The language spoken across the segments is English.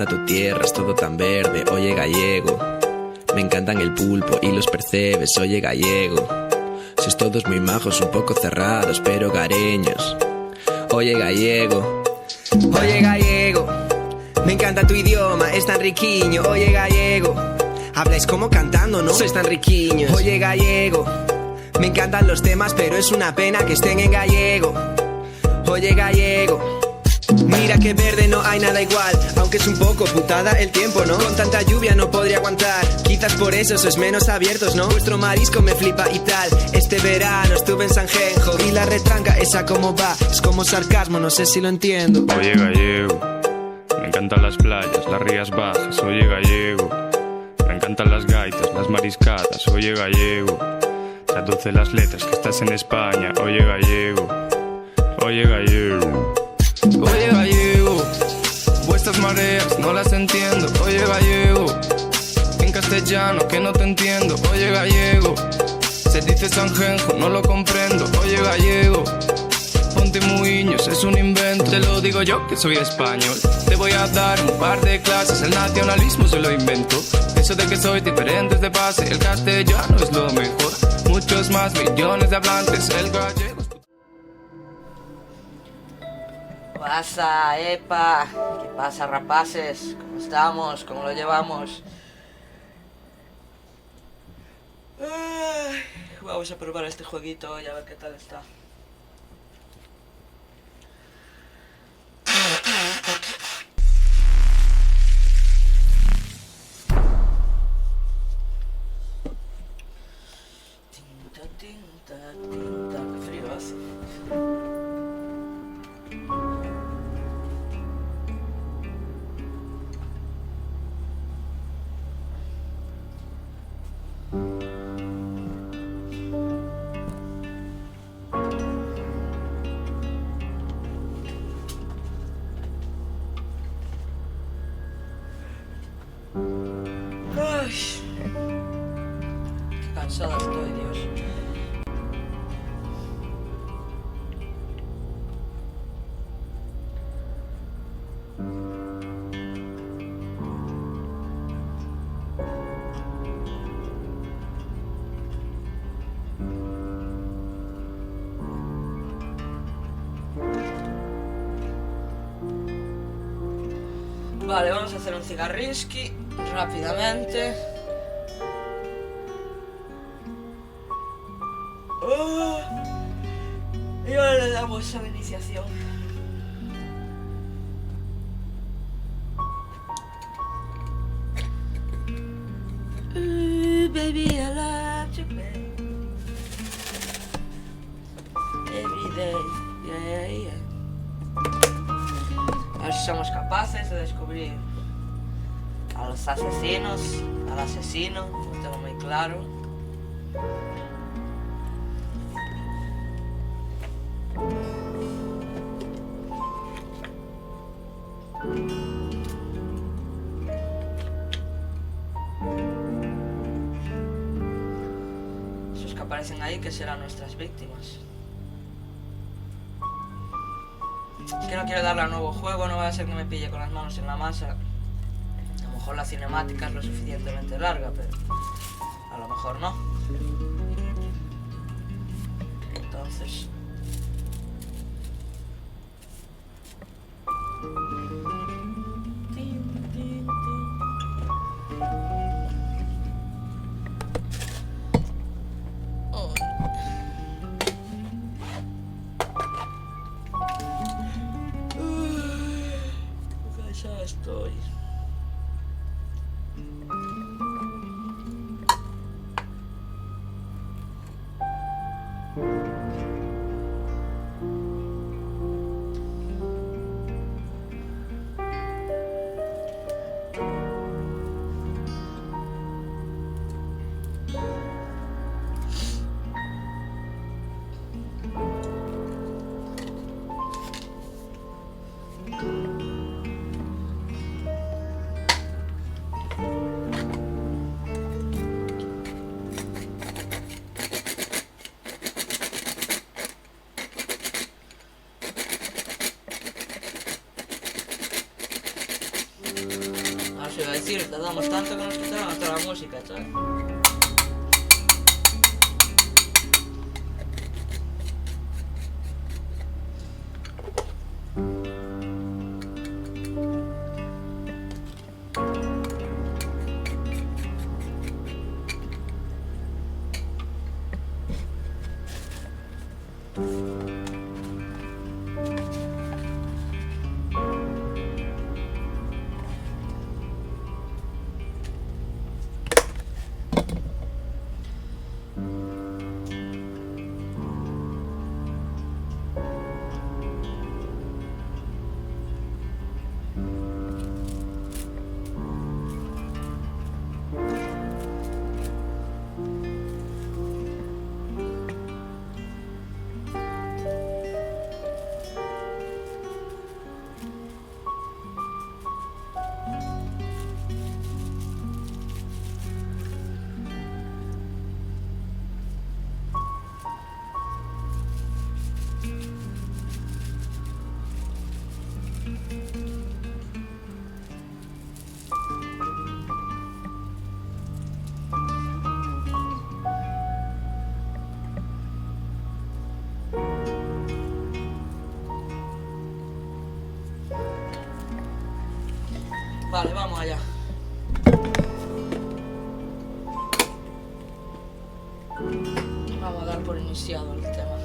encanta tu tierra, es todo tan verde, oye gallego. Me encantan el pulpo y los percebes, oye gallego. Sois todos muy majos, un poco cerrados, pero gareños. Oye gallego, oye gallego. Me encanta tu idioma, es tan riquiño, oye gallego. Habláis como cantando, ¿no? Sois tan riquiños, oye gallego. Me encantan los temas, pero es una pena que estén en gallego. Oye gallego. Mira que verde no hay nada igual, aunque es un poco putada el tiempo, ¿no? Con tanta lluvia no podría aguantar, quizás por eso sois menos abiertos, ¿no? Vuestro marisco me flipa y tal. Este verano estuve en Sanjenjo y la retranca esa como va, es como sarcasmo, no sé si lo entiendo. Oye gallego, me encantan las playas, las rías bajas, oye gallego. Me encantan las gaitas, las mariscadas, oye gallego. Traduce las letras que estás en España, oye gallego. Oye gallego. Oye gallego, vuestras mareas no las entiendo, oye gallego. En castellano que no te entiendo, oye gallego. Se dice Sanjenjo, no lo comprendo, oye gallego. Ponte muiños, es un invento, te lo digo yo que soy español. Te voy a dar un par de clases, el nacionalismo se lo invento. Eso de que soy diferentes de base, el castellano es lo mejor. Muchos más millones de hablantes, el gallego. Pasa, epa, ¿qué pasa, rapaces? ¿Cómo estamos? ¿Cómo lo llevamos? Vamos a probar este jueguito y a ver qué tal está. Tinta, tinta, tinta, qué frío hace. Qué cansada estoy, Dios. Vale, vamos a hacer un cigarrinski rápidamente. Y ahora le damos a la iniciación. Baby, I love you, baby. Every day, yeah, yeah. A ver si somos capaces de descubrir a los asesinos, al asesino, no tengo muy claro. Esos que aparecen ahí, que serán nuestras víctimas. Es que no quiero darle al nuevo juego, no va a ser que me pille con las manos en la masa. A lo mejor la cinemática es lo suficientemente larga, pero a lo mejor no. Entonces... ya estoy. a decir, tardamos tanto que nos quitaron hasta la música, ¿sabes? Vale, vamos allá. Vamos a dar por iniciado el tema.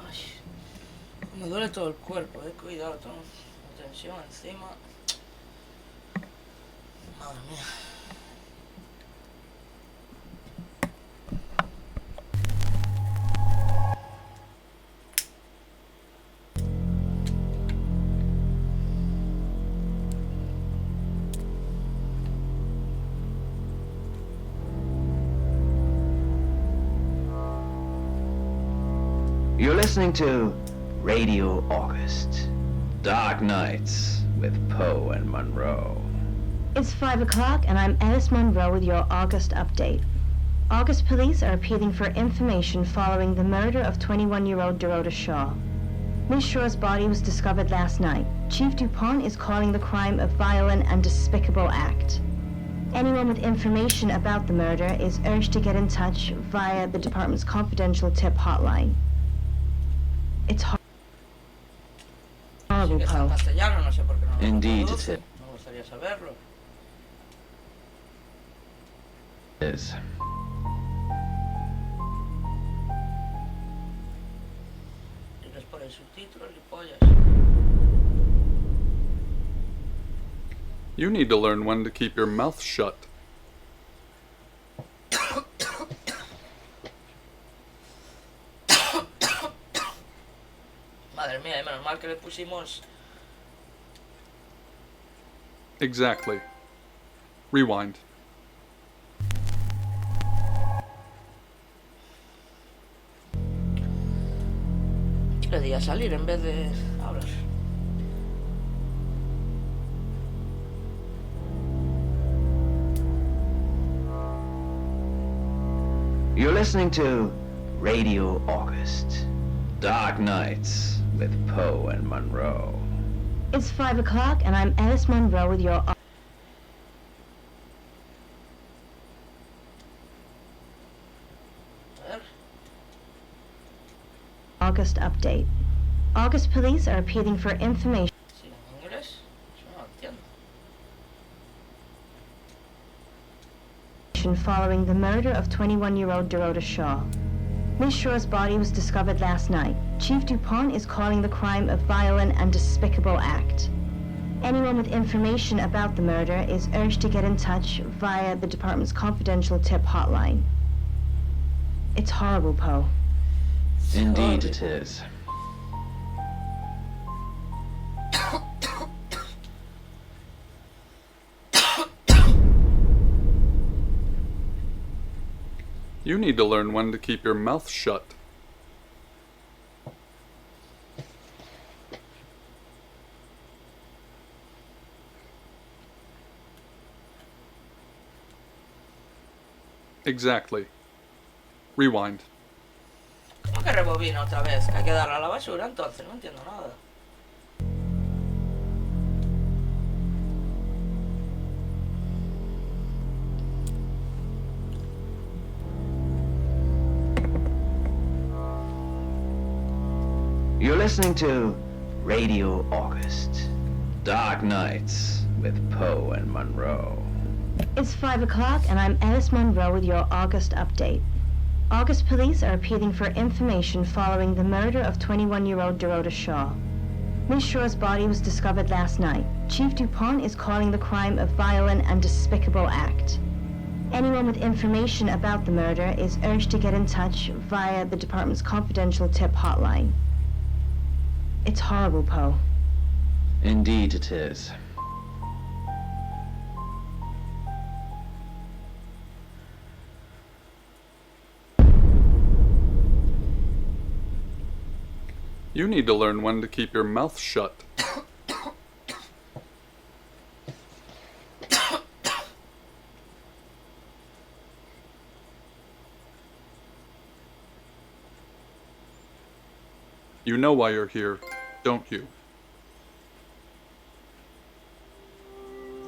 Ay, me duele todo el cuerpo, cuidado, tengo tensión encima. Madre mía. You're listening to Radio August. Dark Nights with Poe and Monroe. It's 5 o'clock and I'm Alice Monroe with your August update. August police are appealing for information following the murder of 21-year-old Dorota Shaw. Miss Shaw's body was discovered last night. Chief Dupont is calling the crime a violent and despicable act. Anyone with information about the murder is urged to get in touch via the department's confidential tip hotline. It's horrible, Sí que está en Poe. castellano, no sé por qué no lo Indeed, traduce. it Me gustaría saberlo. is. Diles por el subtítulo y pollas. You need to learn when to keep your mouth shut. Madre mía, menos mal que le pusimos. Exactly. Rewind. Y le di a salir en vez de hablar. You're listening to Radio August. Dark Nights with Poe and Monroe. It's 5 o'clock and I'm Alice Monroe with your A ver. August update. August police are appealing for information Sí, en inglés. Yo no lo entiendo. following the murder of 21-year-old Dorota Shaw. Miss Shaw's body was discovered last night. Chief Dupont is calling the crime a violent and despicable act. Anyone with information about the murder is urged to get in touch via the department's confidential tip hotline. It's horrible, Poe. Indeed, it is. You need to learn when to keep your mouth shut. Exactly. Rewind. ¿Cómo que rebobina otra vez? ¿Que hay que darle a la basura entonces? No entiendo nada. You're listening to Radio August. Dark Nights with Poe and Monroe. It's 5 o'clock, and I'm Alice Monroe with your August update. August police are appealing for information following the murder of 21-year-old Dorota Shaw. Miss Shaw's body was discovered last night. Chief DuPont is calling the crime a violent and despicable act. Anyone with information about the murder is urged to get in touch via the department's confidential tip hotline. It's horrible, Poe. Indeed it is. You need to learn when to keep your mouth shut. You know why you're here, don't you?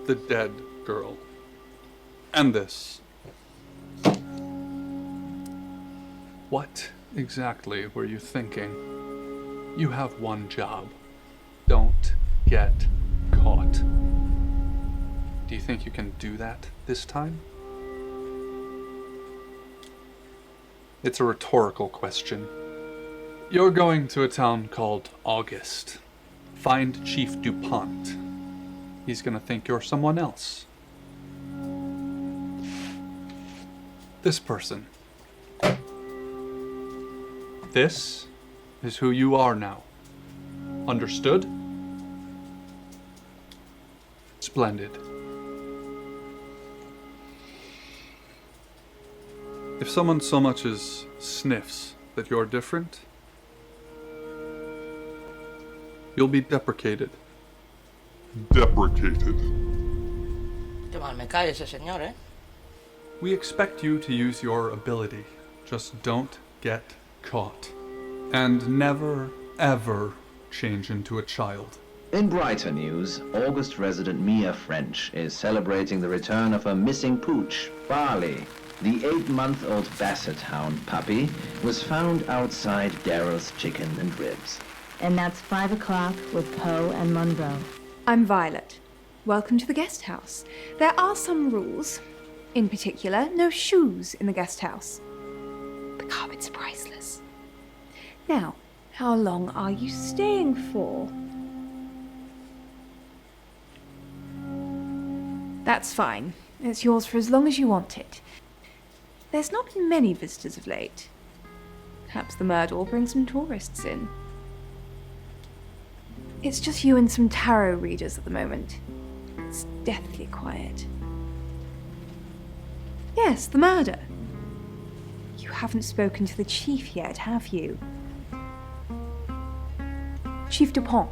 The dead girl. And this. What exactly were you thinking? You have one job. Don't get caught. Do you think you can do that this time? It's a rhetorical question. You're going to a town called August. Find Chief DuPont. He's gonna think you're someone else. This person. This is who you are now. Understood? Splendid. If someone so much as sniffs that you're different, you'll be deprecated. Deprecated. Qué mal me cae ese señor, ¿eh? We expect you to use your ability. Just don't get caught. And never, ever change into a child. In brighter news, August resident Mia French is celebrating the return of her missing pooch, Barley. The 8-month-old Basset Hound puppy was found outside Daryl's Chicken and Ribs. And that's 5 o'clock with Poe and Monroe. I'm Violet. Welcome to the guest house. There are some rules. In particular, no shoes in the guest house. The carpet's priceless. Now, how long are you staying for? That's fine. It's yours for as long as you want it. There's not been many visitors of late. Perhaps the murder will bring some tourists in. It's just you and some tarot readers at the moment. It's deathly quiet. Yes, the murder. You haven't spoken to the chief yet, have you? Chief DuPont.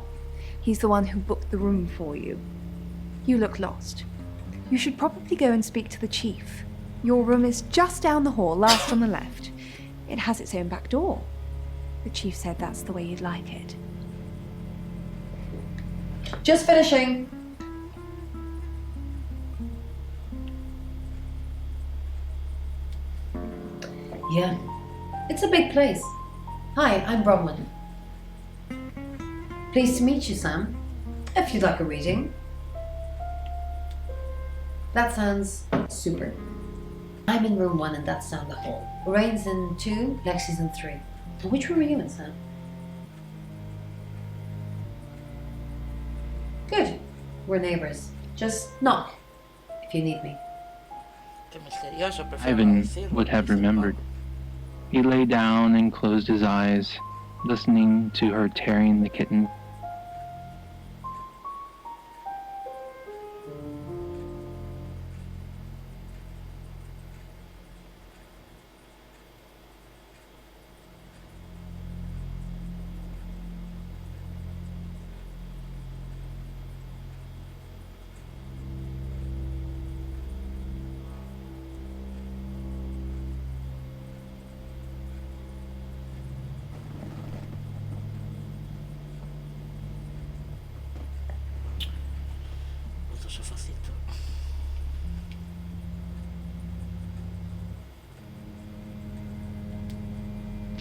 He's the one who booked the room for you. You look lost. You should probably go and speak to the chief. Your room is just down the hall, last on the left. It has its own back door. The chief said that's the way you'd like it. Just finishing. Yeah, it's a big place. Hi, I'm Bronwyn. Pleased to meet you, Sam. If you'd like a reading. That sounds super. I'm in room 1 and that's down the hall. Lorraine's in 2, Lexi's in 3. And which room are you in, Sam? Good. We're neighbors. Just knock if you need me. Qué misterioso, prefiero no Ivan decirlo, would have dice remembered. Pablo. He lay down and closed his eyes, listening to her tearing the kitten.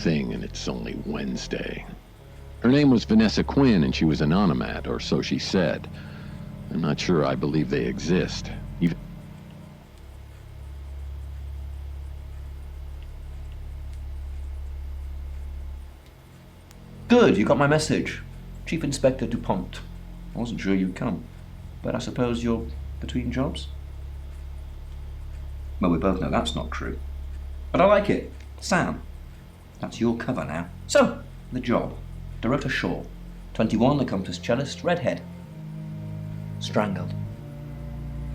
thing and it's only Wednesday. Her name was Vanessa Quinn and she was an onomat, or so she said. I'm not sure I believe they exist. Even Good, you got my message. Chief Inspector DuPont. I wasn't sure you'd come, but I suppose you're between jobs? Well, we both know that's not true. But I like it. Sam, that's your cover now. So, the job. Dorota Shaw, 21, accomplished cellist, redhead. Strangled.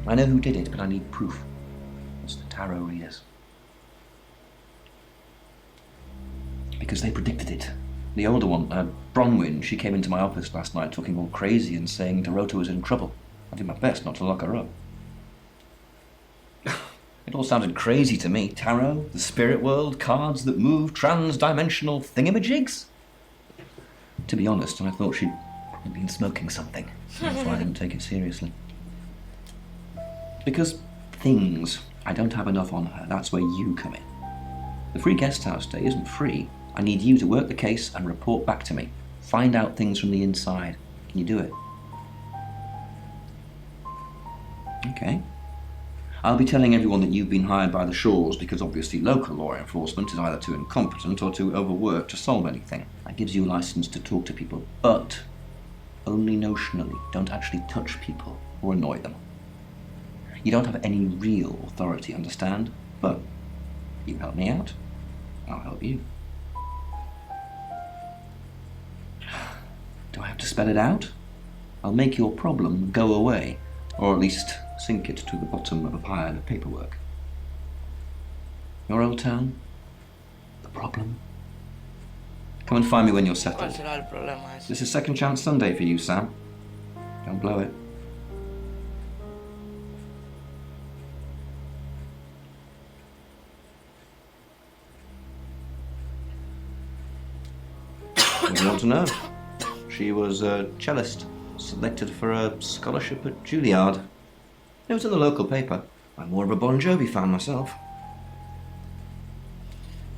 I know who did it, but I need proof. It's the tarot readers. Because they predicted it. The older one, Bronwyn, she came into my office last night talking all crazy and saying Dorota was in trouble. I did my best not to lock her up. It all sounded crazy to me. Tarot, the spirit world, cards that move, trans-dimensional thingamajigs. To be honest, I thought she'd probably been smoking something. That's why I didn't take it seriously. Because things, I don't have enough on her. That's where you come in. The free guest house stay isn't free. I need you to work the case and report back to me. Find out things from the inside. Can you do it? Okay. I'll be telling everyone that you've been hired by the Shaws because obviously local law enforcement is either too incompetent or too overworked to solve anything. That gives you a license to talk to people, but only notionally. Don't actually touch people or annoy them. You don't have any real authority, understand? But you help me out, I'll help you. Do I have to spell it out? I'll make your problem go away, or at least sink it to the bottom of a pile of paperwork. Your old town? The problem? Come and find me when you're settled. ¿Cuál será el problema ese? This is Second Chance Sunday for you, Sam. Don't blow it. What do you want to know? She was a cellist, selected for a scholarship at Juilliard. It was in the local paper. I'm more of a Bon Jovi fan myself.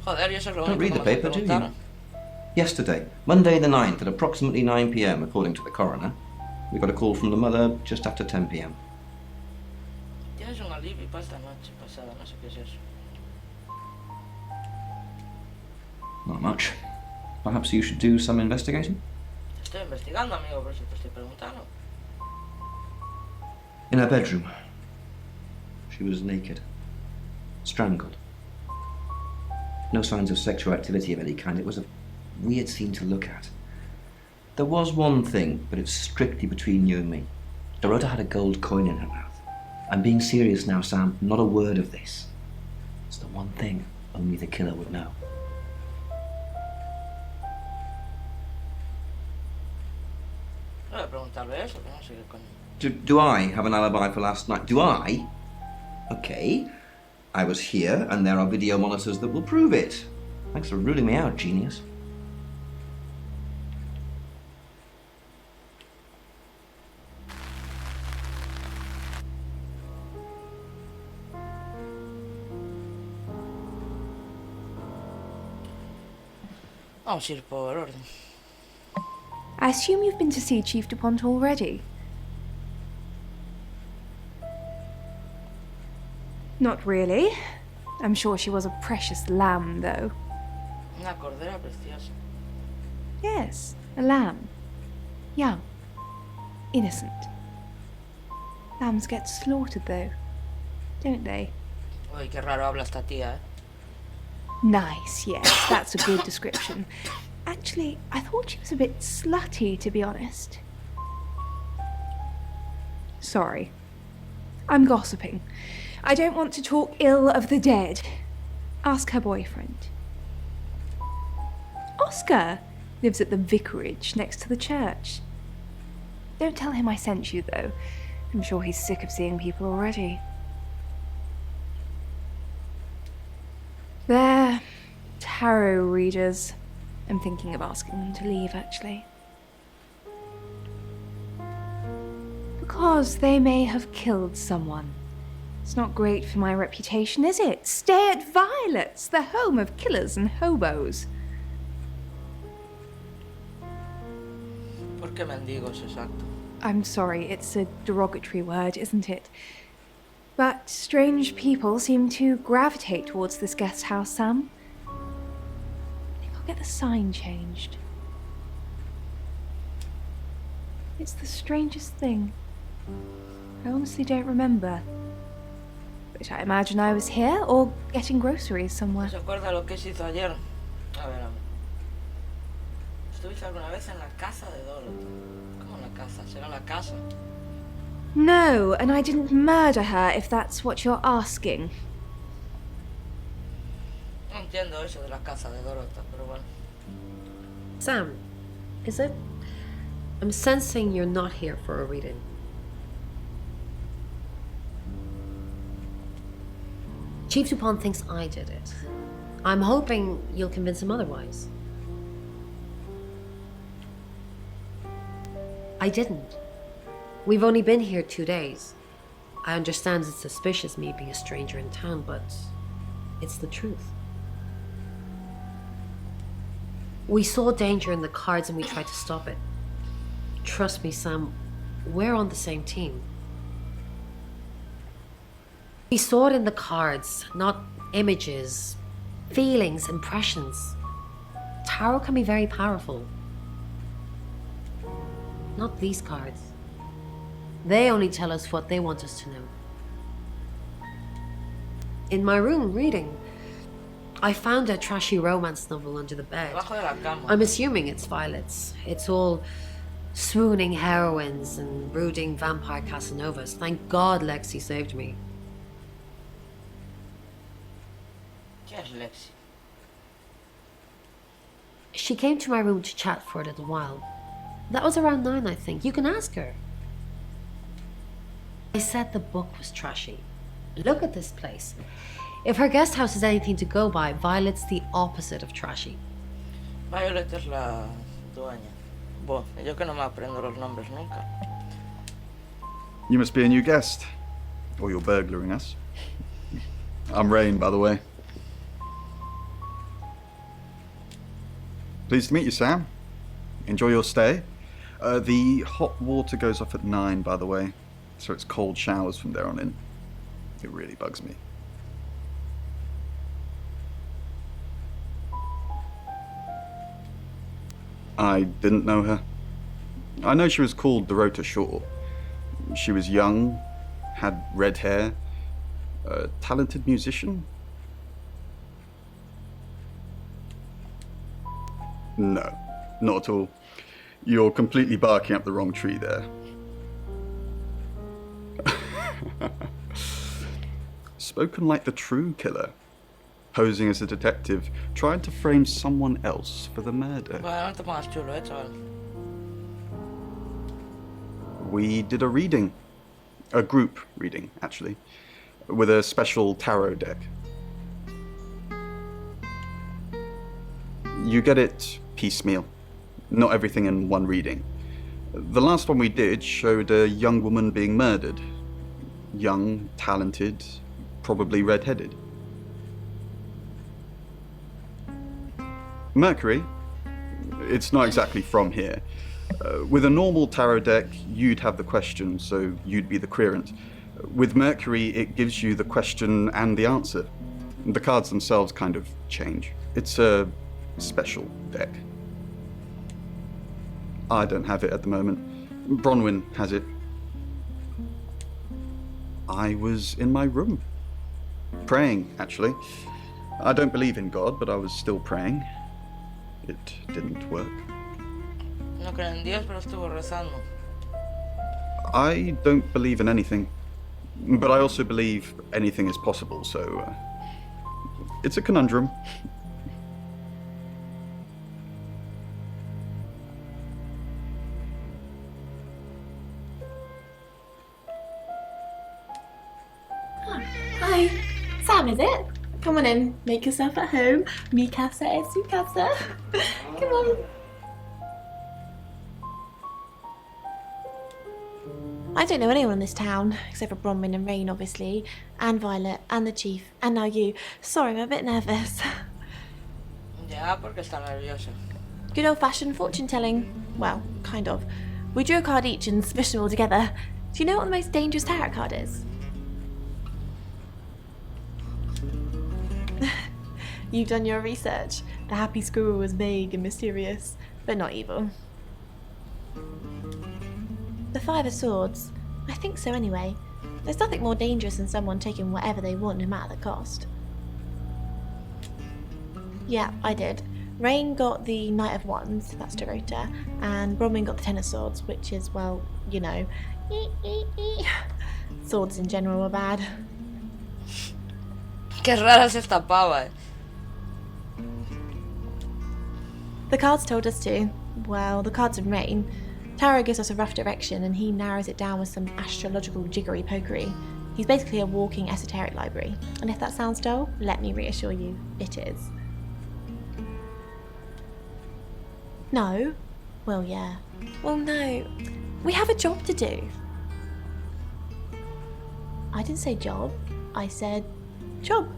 Joder, yo eso es lo Don't único read que the me paper, do you? preguntaron. Yesterday, Monday the 9th, at approximately 9 p.m, according to the coroner, we got a call from the mother just after 10 p.m. Tienes un alibi para esta noche pasada, no sé qué es eso. Not much. Perhaps you should do some investigating? Estoy investigando, amigo, por eso te estoy preguntando. In her bedroom. She was naked. Strangled. No signs of sexual activity of any kind. It was a weird scene to look at. There was one thing, but it's strictly between you and me. Dorota had a gold coin in her mouth. I'm being serious now, Sam. Not a word of this. It's the one thing only the killer would know. No voy a preguntarle eso, que no sé qué coño. Do I have an alibi for last night? Do I? Okay. I was here, and there are video monitors that will prove it. Thanks for ruling me out, genius. Vamos a ir por orden. I assume you've been to see Chief DuPont already? Not really. I'm sure she was a precious lamb, though. Una cordera preciosa. Yes, a lamb. Young. Innocent. Lambs get slaughtered, though, don't they? Uy, qué raro habla esta tía, eh. Nice, yes, that's a good description. Actually, I thought she was a bit slutty, to be honest. Sorry. I'm gossiping. I don't want to talk ill of the dead. Ask her boyfriend. Oscar lives at the vicarage next to the church. Don't tell him I sent you, though. I'm sure he's sick of seeing people already. They're tarot readers. I'm thinking of asking them to leave, actually. Because they may have killed someone. It's not great for my reputation, is it? Stay at Violet's, the home of killers and hobos. ¿Qué mendigos, exacto? I'm sorry, it's a derogatory word, isn't it? But strange people seem to gravitate towards this guest house, Sam. I think I'll get the sign changed. It's the strangest thing. I honestly don't remember. But I imagine I was here or getting groceries somewhere. ¿Se acuerda lo que se hizo ayer? A ver. ¿Estuviste alguna vez en la casa de Dorothy? ¿Cómo en la casa? ¿Será la casa? No, and I didn't murder her, if that's what you're asking. No entiendo eso de la casa de Dorothy, pero bueno. Sam, is it? I'm sensing you're not here for a reading. Chief Dupont thinks I did it. I'm hoping you'll convince him otherwise. I didn't. We've only been here 2 days. I understand it's suspicious me being a stranger in town, but it's the truth. We saw danger in the cards and we tried to stop it. Trust me, Sam, we're on the same team. We saw it in the cards, not images, feelings, impressions. Tarot can be very powerful. Not these cards. They only tell us what they want us to know. In my room reading, I found a trashy romance novel under the bed. I'm assuming it's Violet's. It's all swooning heroines and brooding vampire Casanovas. Thank God Lexi saved me. ¿Qué es Lexi? She came to my room to chat for a little while. That was around 9, I think. You can ask her. I said the book was trashy. Look at this place. If her guest house is anything to go by, Violet's the opposite of trashy. Violet es la dueña. Bueno, yo que no me aprendo los nombres nunca. You must be a new guest. Or you're burglaring us. I'm Rain, by the way. Pleased to meet you, Sam. Enjoy your stay. The hot water goes off at 9, by the way, so it's cold showers from there on in. It really bugs me. I didn't know her. I know she was called Dorota Shaw. She was young, had red hair, a talented musician. No, not at all. You're completely barking up the wrong tree there. Spoken like the true killer, posing as a detective, trying to frame someone else for the murder. Bueno, no te pongas chulo, chaval. We did a reading. A group reading, actually, with a special tarot deck. You get it piecemeal, not everything in one reading. The last one we did showed a young woman being murdered. Young, talented, probably red-headed. Mercury, it's not exactly from here. With a normal tarot deck, you'd have the question, so you'd be the querent. With Mercury, it gives you the question and the answer. The cards themselves kind of change. It's a special deck. I don't have it at the moment. Bronwyn has it. I was in my room. Praying, actually. I don't believe in God, but I was still praying. It didn't work. No creo en Dios, pero estuvo rezando. I don't believe in anything. But I also believe anything is possible, so... it's a conundrum. Hi, Sam, is it? Come on in, make yourself at home. Mi casa es su casa. Come on. I don't know anyone in this town, except for Bronwyn and Rain, obviously, and Violet, and the Chief, and now you. Sorry, I'm a bit nervous. Ya, porque está nerviosa. Good old-fashioned fortune-telling. Well, kind of. We drew a card each and smushed them all together. Do you know what the most dangerous tarot card is? You've done your research. The happy squirrel was vague and mysterious, but not evil. The Five of Swords. I think so anyway. There's nothing more dangerous than someone taking whatever they want no matter the cost. Yeah, I did. Rain got the Knight of Wands, that's Dorota, and Bronwyn got the Ten of Swords, which is, well, you know, swords in general are bad. Qué rara es esta pava, eh. The cards told us to. Well, the cards in Rain. Tarot gives us a rough direction and he narrows it down with some astrological jiggery pokery. He's basically a walking esoteric library. And if that sounds dull, let me reassure you, it is. No? Well, yeah. Well, no. We have a job to do. I didn't say job. I said job.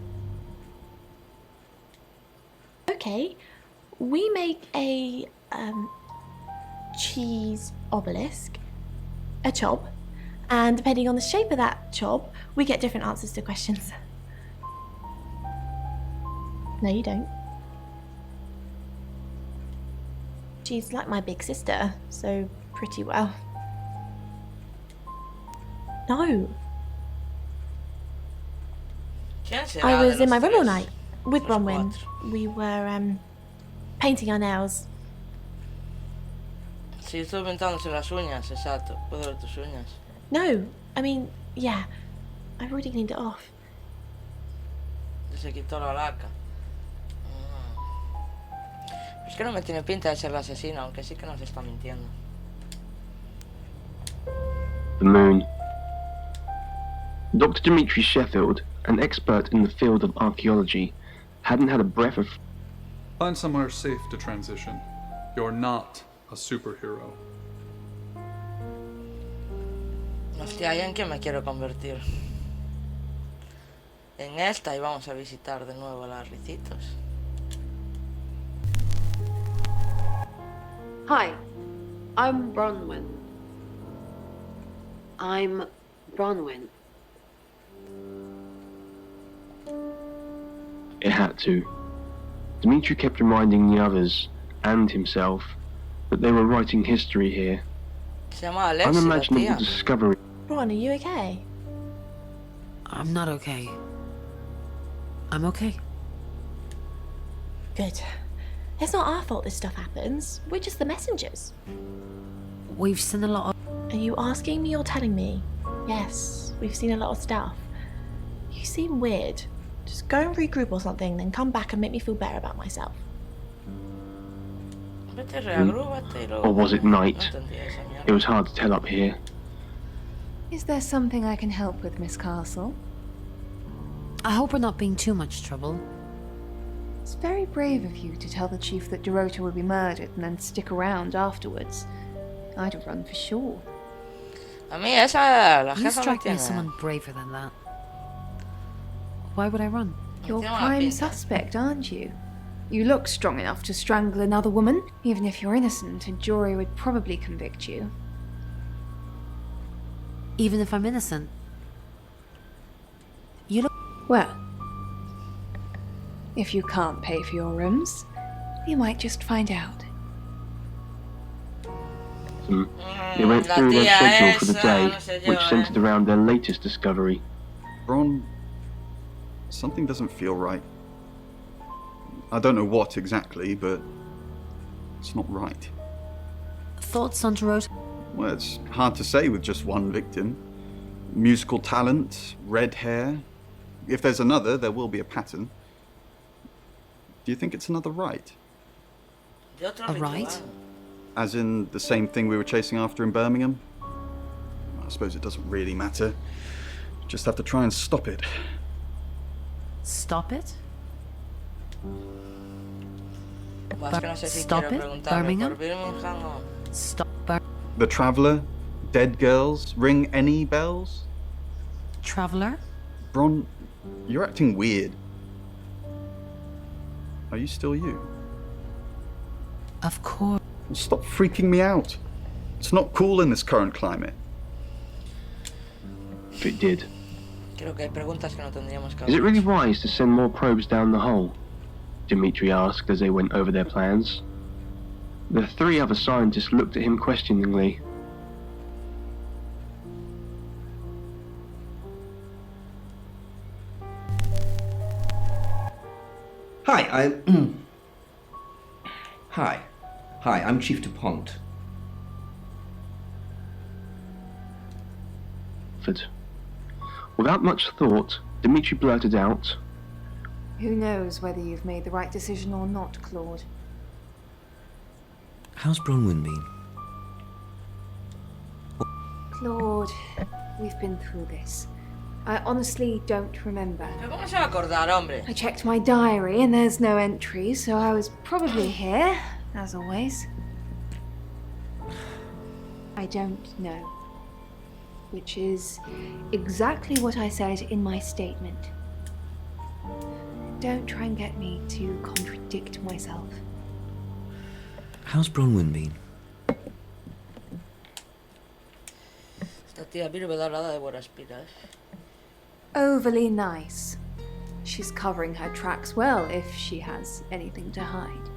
Okay. We make a, cheese obelisk. A chob. And depending on the shape of that chob, we get different answers to questions. No, you don't. She's like my big sister, so pretty well. No. I was in my room all night with Bronwyn. We were painting our nails. Sí, estoy pintándose las uñas, exacto. Puedo ver tus uñas. No, I mean, yeah. I've already cleaned it off. Se quitó la laca. Es que no me tiene pinta de ser la asesina, aunque sí que nos está mintiendo. The moon. Dr. Dimitri Sheffield, an expert in the field of archaeology, hadn't had a breath of... Find somewhere safe to transition. You're not a superhero. Hostia, ¿y en qué me quiero convertir? En esta, y vamos a visitar de nuevo las ricitos. Hi, I'm Bronwyn. I'm Bronwyn. It had to. Dimitri kept reminding the others, and himself, that they were writing history here. Se llama Alexia, Unimaginable discovery. Ron, are you okay? I'm not okay. I'm okay. Good. It's not our fault this stuff happens. We're just the messengers. We've seen a lot of... Are you asking me or telling me? Yes, we've seen a lot of stuff. You seem weird. Just go and regroup or something, then come back and make me feel better about myself. Or was it night? It was hard to tell up here. Is there something I can help with, Miss Castle? I hope we're not being too much trouble. It's very brave of you to tell the chief that Dorota would be murdered and then stick around afterwards. I'd have run for sure. A mí esa la You jefa strike me me as someone braver than that. Why would I run? You're prime suspect, aren't you? You look strong enough to strangle another woman. Even if you're innocent, a jury would probably convict you. Even if I'm innocent? You look... Well, if you can't pay for your rooms, you might just find out. They went through their schedule for the day, which centered around their latest discovery. Bron, something doesn't feel right. I don't know what exactly, but it's not right. Thoughts on Dorota? Well, it's hard to say with just one victim. Musical talent, red hair. If there's another, there will be a pattern. Do you think it's another right? A right? As in the same thing we were chasing after in Birmingham? I suppose it doesn't really matter. Just have to try and stop it. Stop it? Stop it, Birmingham? Stop The Traveller? Dead girls? Ring any bells? Traveller? Bron, you're acting weird. Are you still you? Of course. Stop freaking me out. It's not cool in this current climate. If it did. Creo que hay preguntas que no tendríamos que Is it haber really hecho. wise to send more probes down the hole? Dimitri asked as they went over their plans. The three other scientists looked at him questioningly. Hi, Hi, I'm Chief DuPont. Without much thought, Dimitri blurted out, Who knows whether you've made the right decision or not, Claude? How's Bronwyn been? Claude, we've been through this. I honestly don't remember. ¿Pero cómo se va a acordar, hombre? I checked my diary and there's no entry, so I was probably here, as always. I don't know. Which is exactly what I said in my statement. Don't try and get me to contradict myself. How's Bronwyn been? Esta tía Vir me da nada de buenas piras. Overly nice. She's covering her tracks well if she has anything to hide.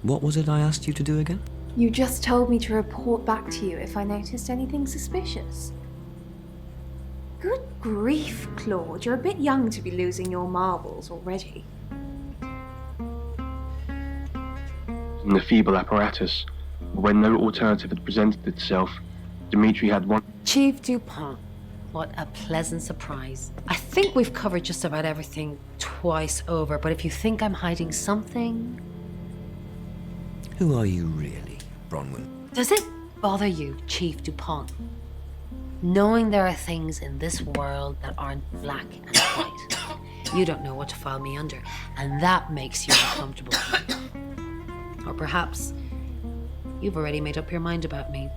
What was it I asked you to do again? You just told me to report back to you if I noticed anything suspicious. Good grief, Claude. You're a bit young to be losing your marbles already. in the feeble apparatus, but when no alternative had presented itself, Dimitri had one. Chief DuPont. What a pleasant surprise. I think we've covered just about everything twice over, but if you think I'm hiding something... Who are you really, Bronwyn? Does it bother you, Chief DuPont, knowing there are things in this world that aren't black and white? You don't know what to file me under, and that makes you uncomfortable. Or perhaps you've already made up your mind about me.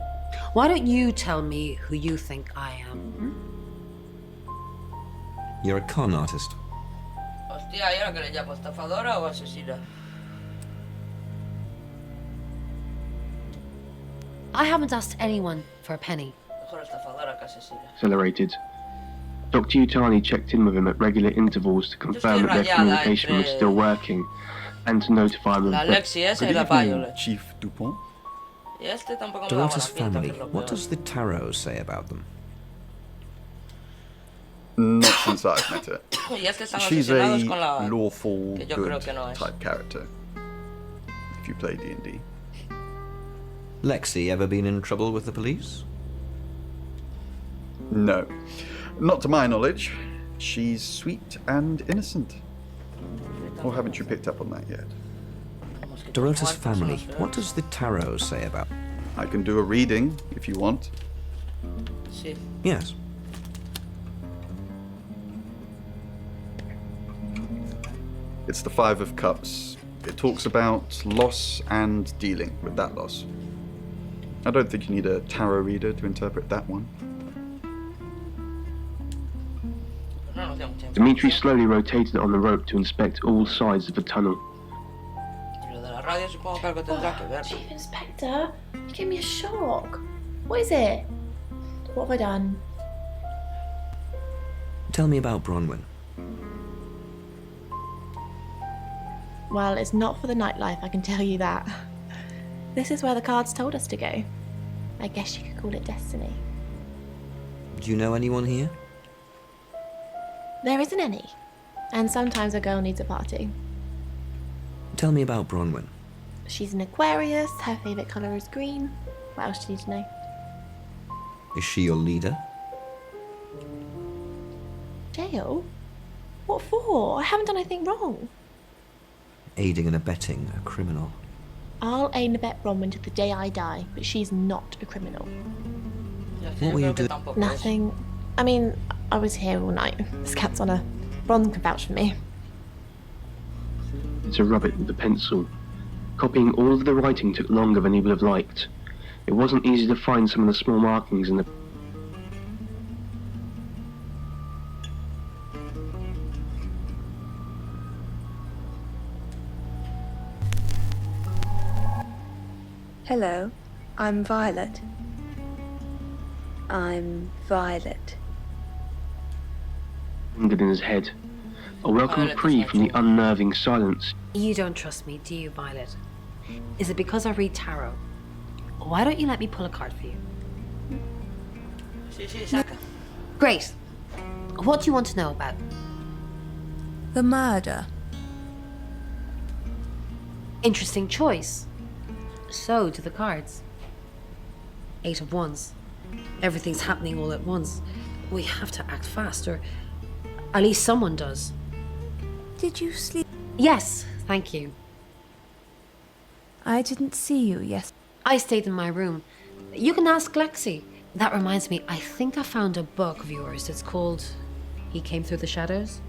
Why don't you tell me who you think I am? You're a con artist. Hostia, ¿y ahora qué le llamo? ¿Estafadora o asesina? I haven't asked anyone for a penny. Mejor estafadora que asesina. Accelerated. Dr. Utani checked in with him at regular intervals to confirm that their communication was still working and to notify them La that... Lexi esa y la Violet. Chief DuPont? Y este tampoco me da Dorota's buena pinta, family. que es lo What peor. does the tarot say about them? Not since I've met her. Y es que están She's a obsesionados con la... lawful, que yo creo good que no es. type character. If you play D&D. Lexi ever been in trouble with the police? No. Not to my knowledge. She's sweet and innocent. Or haven't you picked up on that yet? Dorota's family. What does the tarot say about... I can do a reading if you want. Sí. Yes. It's the Five of Cups. It talks about loss and dealing with that loss. I don't think you need a tarot reader to interpret that one. Dimitri slowly rotated on the rope to inspect all sides of the tunnel. Y lo de la radio supongo que algo tendrá que ver. Chief Inspector, you gave me a shock. What is it? What have I done? Tell me about Bronwyn. Well, it's not for the nightlife, I can tell you that. This is where the cards told us to go. I guess you could call it destiny. Do you know anyone here? There isn't any. And sometimes a girl needs a party. Tell me about Bronwyn. She's an Aquarius, her favourite colour is green. What else do you need to know? Is she your leader? Jail? What for? I haven't done anything wrong. Aiding and abetting a criminal. I'll aid and abet Bronwyn to the day I die, but she's not a criminal. What were you doing? Nothing. I mean, I was here all night. This cat's on her. Bron can vouch for me. To rub it with a pencil. Copying all of the writing took longer than he would have liked. It wasn't easy to find some of the small markings in the... Hello. I'm Violet. I'm Violet. Lingered in his head. A welcome reprieve from the unnerving silence. You don't trust me, do you, Violet? Is it because I read tarot? Why don't you let me pull a card for you? Sí, sí, saca. Great. What do you want to know about? The murder. Interesting choice. So do the cards. 8 of Wands. Everything's happening all at once. We have to act fast, or at least someone does. Did you sleep? Yes, thank you. I didn't see you yesterday. I stayed in my room. You can ask Lexi. That reminds me, I think I found a book of yours. It's called He Came Through the Shadows.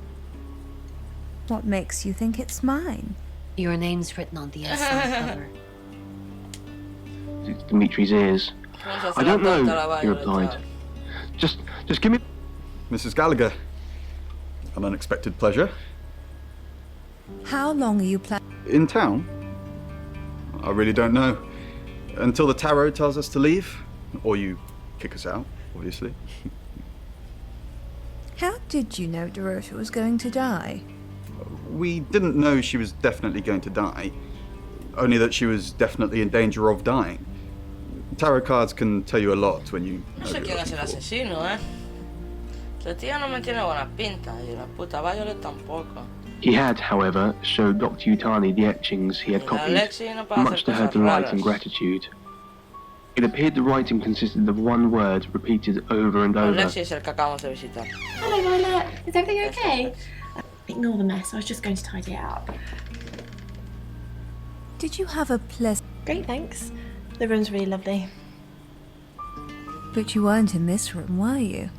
What makes you think it's mine? Your name's written on the inside cover. Dimitri's ears. I don't know, he replied. Just give me... Mrs. Gallagher, an unexpected pleasure. How long are you planning? In town? I really don't know. Until the tarot tells us to leave, or you kick us out, obviously. How did you know Dorota was going to die? We didn't know she was definitely going to die, only that she was definitely in danger of dying. Tarot cards can tell you a lot when you... No sé quién es el asesino, ¿eh? Ese tío no me tiene buena pinta, y la puta Violet tampoco. He had, however, showed Dr. Yutani the etchings he had copied, much to her delight and gratitude. It appeared the writing consisted of one word repeated over and over. Lexi es el que acabamos de visitar. Hello, Violet. Is everything okay? Ignore the mess. I was just going to tidy it up. Did you have a pleasant... Great, thanks. The room's really lovely. But you weren't in this room, were you?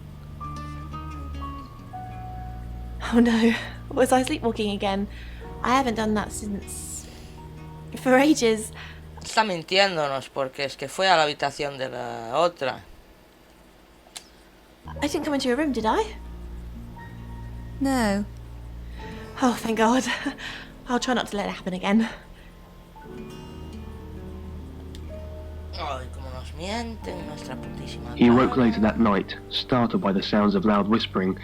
Oh no. Was I sleepwalking again? I haven't done that since... for ages. Está mintiéndonos porque es que fue a la habitación de la otra. I didn't come into your room, did I? No. Oh, thank God. I'll try not to let it happen again. Ay, cómo nos mienten, nuestra putísima. He awoke later that night, startled by the sounds of loud whispering.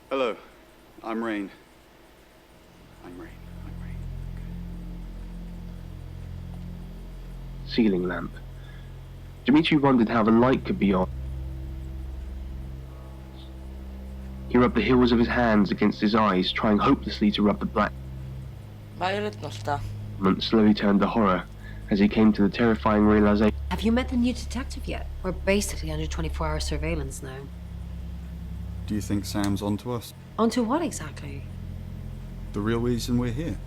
Hello, I'm Rain. Ceiling lamp. Dimitri wondered how the light could be on. He rubbed the hills of his hands against his eyes, trying hopelessly to rub the black. Violet no está. Slowly turned to horror as he came to the terrifying realization. Have you met the new detective yet? We're basically under 24-hour surveillance now. Do you think Sam's onto us? Onto what exactly? The real reason we're here?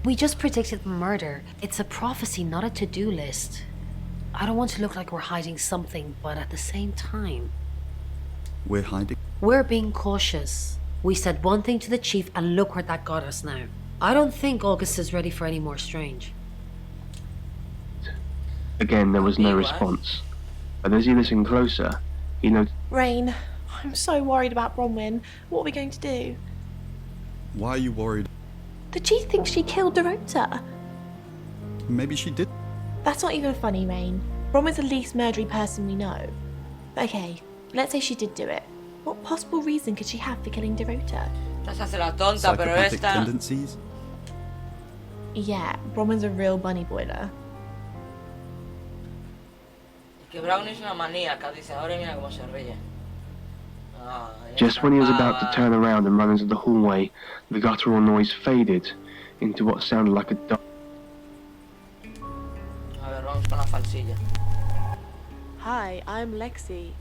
We just predicted murder. It's a prophecy, not a to-do list. I don't want to look like we're hiding something, but at the same time... We're hiding? We're being cautious. We said one thing to the chief, and look where that got us now. I don't think August is ready for any more strange. Again, there was no response. But as he listened closer, he noticed... Rain, I'm so worried about Bronwyn. What are we going to do? Why are you worried? The chief thinks she killed Dorota. Maybe she did. That's not even funny, Rain. Bronwyn's the least murdery person we know. Okay, let's say she did do it. What possible reason could she have for killing Dorota? Esta se hace la tonta, pero Psychopathic esta... tendencies? Yeah, Bronwyn's a real bunny boiler. Que Brownie es una maníaca, dice, ahora mira cómo se ríe. Just when he was about to turn around and run into the hallway, the guttural noise faded into what sounded like a dog. A ver, vamos con la falsilla. Hi, I'm Lexi.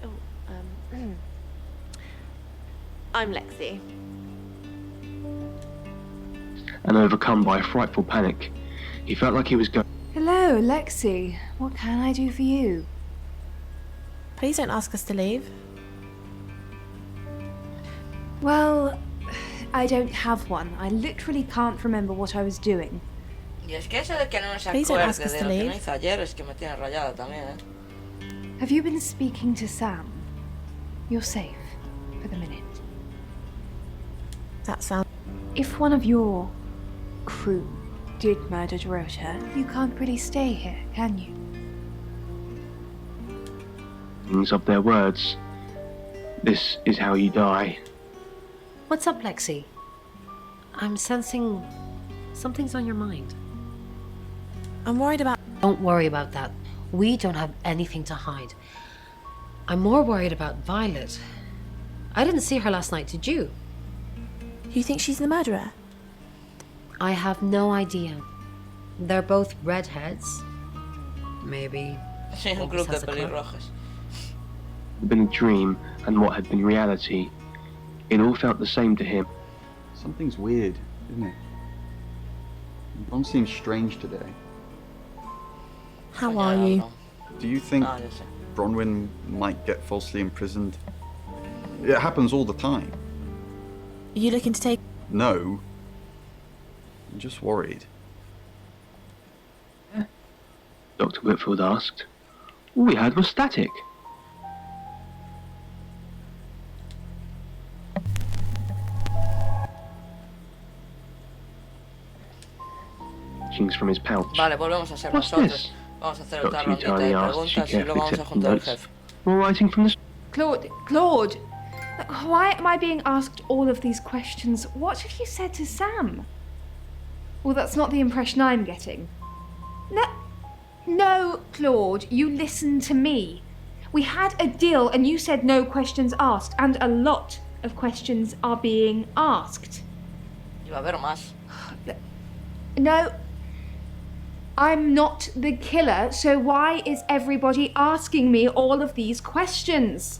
I'm Lexi. And overcome by a frightful panic, he felt like he was going... Hello, Lexi. What can I do for you? Please don't ask us to leave. Well, I don't have one. I literally can't remember what I was doing. Y es que eso de que no se acuerde de lo que no hizo ayer es que me tiene rayada también, ¿eh? Have you been speaking to Sam? You're safe for the minute. That sounds... If one of your crew did murder Dorota, you can't really stay here, can you? Things of their words. This is how you die. What's up, Lexi? I'm sensing something's on your mind. I'm worried about... Don't worry about that. We don't have anything to hide. I'm more worried about Violet. I didn't see her last night, did you? You think she's the murderer? I have no idea. They're both redheads. Maybe. Un club de pelirrojas. It had been a dream and what had been reality. It all felt the same to him. Something's weird, isn't it? Bron seems strange today. How are you? Do you think Bronwyn might get falsely imprisoned? It happens all the time. Are you looking to take... No. I'm just worried. Dr. Whitfield asked. All we had was static. From his pouch. Vale, volvemos a ser What's nosotros. this? Vamos a hacer otra Dr. rondita de Utani asked. She preguntas y luego carefully vamos a took juntar al notes. jefe. More writing from the... Claude, why am I being asked all of these questions? What have you said to Sam? Well, that's not the impression I'm getting. No, Claude, you listen to me. We had a deal and you said no questions asked, and a lot of questions are being asked. Y va a haber más. No, I'm not the killer, so why is everybody asking me all of these questions?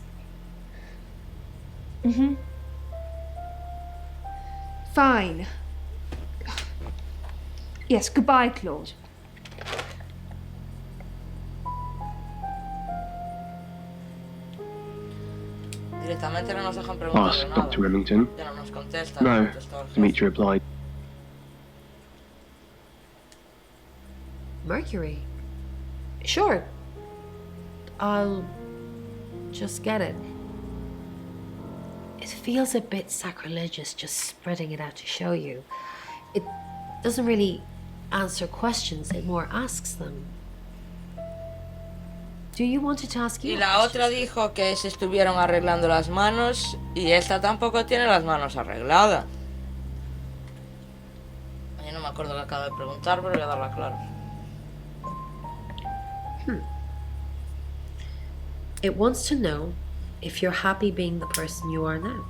Fine. Yes, goodbye, Claude. Directamente no nos dejan preguntarle Asked nada. Dr. Remington. Ya no nos contesta. No, contestó el jefe. Demetri replied. Mercury? Sure. I'll just get it. It feels a bit sacrilegious just spreading it out to show you. It doesn't really answer questions, it more asks them. Do you want it to ask you? Y la otra dijo que se estuvieron arreglando las manos y esta tampoco tiene las manos arregladas. Yo no me acuerdo que acabo de preguntar, pero voy a darla claro. It wants to know if you're happy being the person you are now.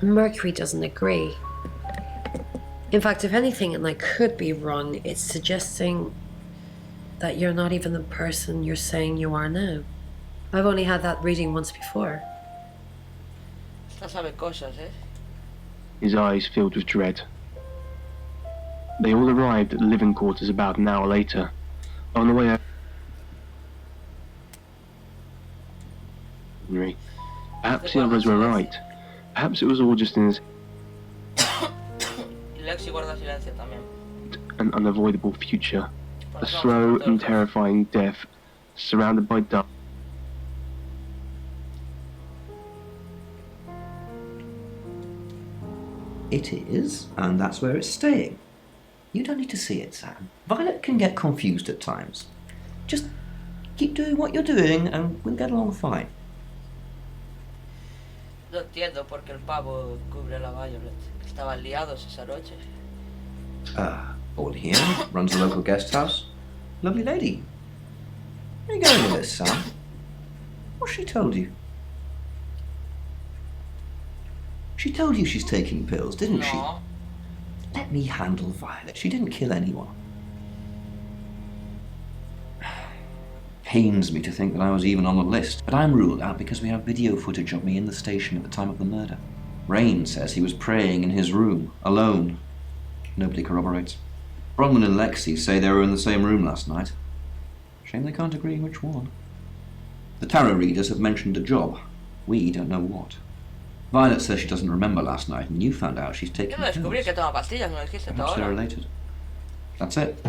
Mercury doesn't agree. In fact, if anything, and I could be wrong, it's suggesting that you're not even the person you're saying you are now. I've only had that reading once before. Esta sabe cosas, ¿eh? His eyes filled with dread. They all arrived at the living quarters about an hour later. On the way out, perhaps the others were right. Perhaps it was all just in his Y Lexi guarda silencio también. an unavoidable future. A slow and terrifying death, surrounded by dark. It is, and that's where it's staying. You don't need to see it, Sam. Violet can get confused at times. Just keep doing what you're doing and we'll get along fine. No entiendo por qué el pavo cubre a la Violet. Estaban liados esa noche. All here, runs a local guest house. Lovely lady. Where are you going with this, Sam? What's she told you? She told you she's taking pills, didn't she? Let me handle Violet. She didn't kill anyone. Pains me to think that I was even on the list, but I'm ruled out because we have video footage of me in the station at the time of the murder. Rain says he was praying in his room, alone. Nobody corroborates. Bronwyn and Lexi say they were in the same room last night. Shame they can't agree which one. The tarot readers have mentioned a job. We don't know what. Violet says she doesn't remember last night, and you found out she's taking Yo no descubrí pills. que toma pastillas, me lo dijiste Perhaps they're ahora. related. That's it.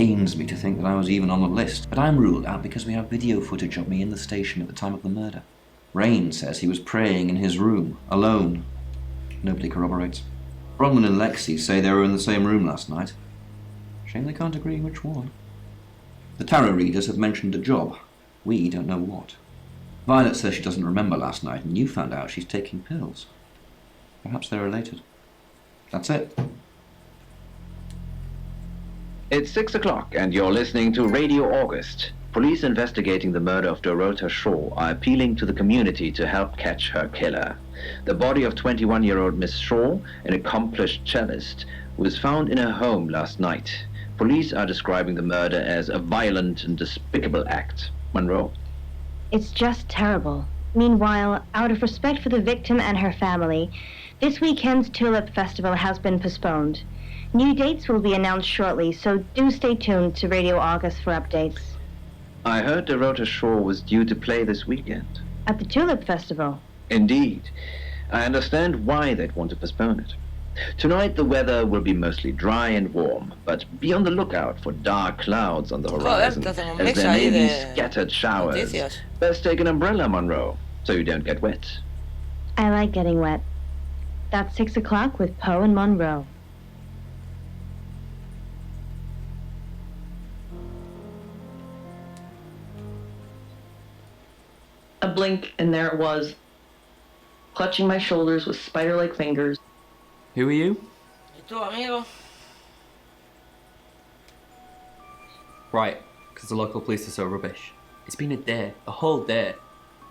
pains me to think that I was even on the list, but I'm ruled out because we have video footage of me in the station at the time of the murder. Rain says he was praying in his room, alone. Nobody corroborates. Bronwyn and Lexi say they were in the same room last night. Shame they can't agree which one. The tarot readers have mentioned a job. We don't know what. Violet says she doesn't remember last night, and you found out she's taking pills. Perhaps they're related. That's it. It's 6 o'clock, and you're listening to Radio August. Police investigating the murder of Dorota Shaw are appealing to the community to help catch her killer. The body of 21-year-old Miss Shaw, an accomplished cellist, was found in her home last night. Police are describing the murder as a violent and despicable act. Monroe? It's just terrible. Meanwhile, out of respect for the victim and her family, this weekend's Tulip Festival has been postponed. New dates will be announced shortly, so do stay tuned to Radio August for updates. I heard Dorota Shaw was due to play this weekend. At the Tulip Festival? Indeed. I understand why they'd want to postpone it. Tonight the weather will be mostly dry and warm, but be on the lookout for dark clouds on the horizon, as there may be scattered showers. Best take an umbrella, Monroe, so you don't get wet. I like getting wet. That's 6 o'clock with Poe and Monroe. A blink, and there it was, clutching my shoulders with spider-like fingers. Who are you? ¿Y tú, amigo? Right, because the local police are so rubbish. It's been a day, a whole day.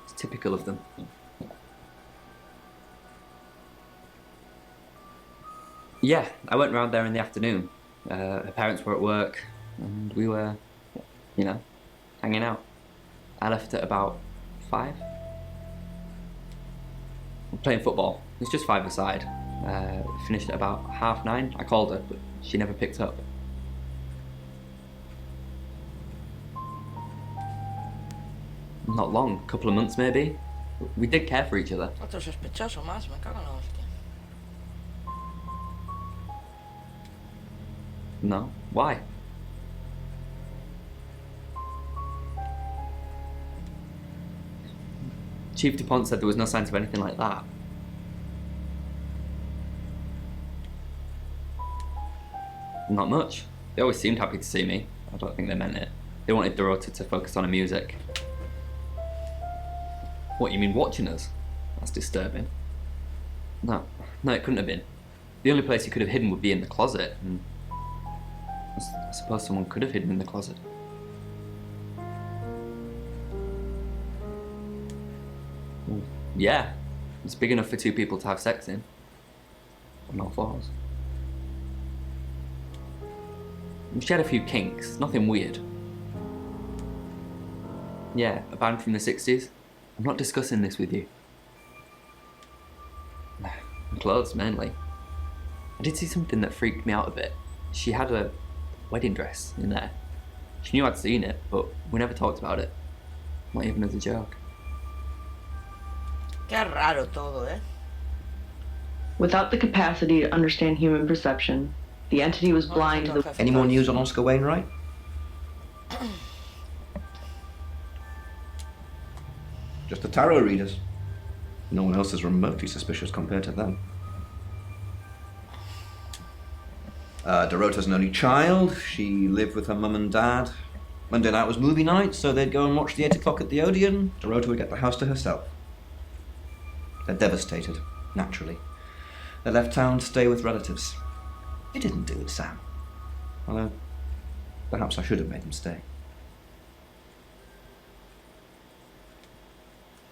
It's typical of them. Yeah, I went round there in the afternoon. Her parents were at work, and we were, you know, hanging out. I left at about 5. I'm playing football. It's just 5-a-side. Finished at about 9:30. I called her, but she never picked up. Not long, a couple of months maybe. We did care for each other. Otro sospechoso más, me cago en la hostia. No, why? Chief DuPont said there was no signs of anything like that. Not much. They always seemed happy to see me. I don't think they meant it. They wanted Dorota to focus on her music. What, you mean watching us? That's disturbing. No, it couldn't have been. The only place he could have hidden would be in the closet, and I suppose someone could have hidden in the closet. Well, yeah, it's big enough for 2 people to have sex in. On all 4s. She had a few kinks, nothing weird. Yeah, a band from the 60s. I'm not discussing this with you. Clothes, mainly. I did see something that freaked me out a bit. She had a wedding dress in there. She knew I'd seen it, but we never talked about it. Not even as a joke. Qué raro todo, eh? Without the capacity to understand human perception, the entity was blind to the... Any more news on Oscar Wainwright? Just the tarot readers. No one else is remotely suspicious compared to them. Dorota's an only child. She lived with her mum and dad. Monday night was movie night, so they'd go and watch the 8 o'clock at the Odeon. Dorota would get the house to herself. They're devastated, naturally. They left town to stay with relatives. You didn't do it, Sam. Although, perhaps I should have made them stay.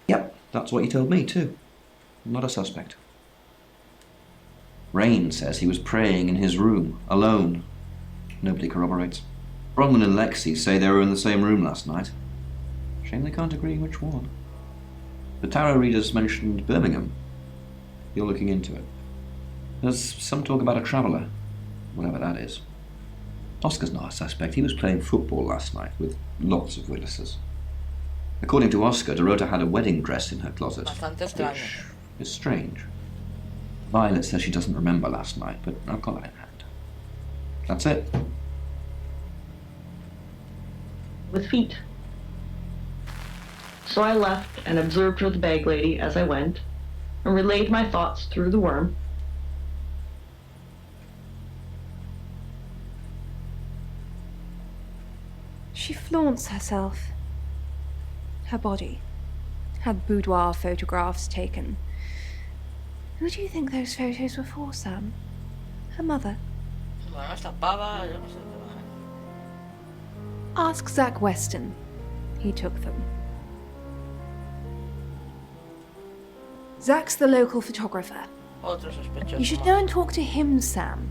Yep, that's what you told me too. I'm not a suspect. Rain says he was praying in his room, alone. Nobody corroborates. Bronwyn and Lexi say they were in the same room last night. Shame they can't agree which one. The tarot readers mentioned Birmingham. You're looking into it. There's some talk about a traveller, whatever that is. Oscar's not a suspect. He was playing football last night with lots of witnesses. According to Oscar, Dorota had a wedding dress in her closet, which is strange. Violet says she doesn't remember last night, but I've got that in hand. That's it. with feet. So I left and observed her, the bag lady, as I went, and relayed my thoughts through the worm. She flaunts herself. Her body. Had boudoir photographs taken. Who do you think those photos were for, Sam? Her mother? Bueno, esta pava, yo no sé dónde bajan. Ask Zach Weston. He took them. Zach's the local photographer. Otro sospechoso. You should go and talk to him, Sam.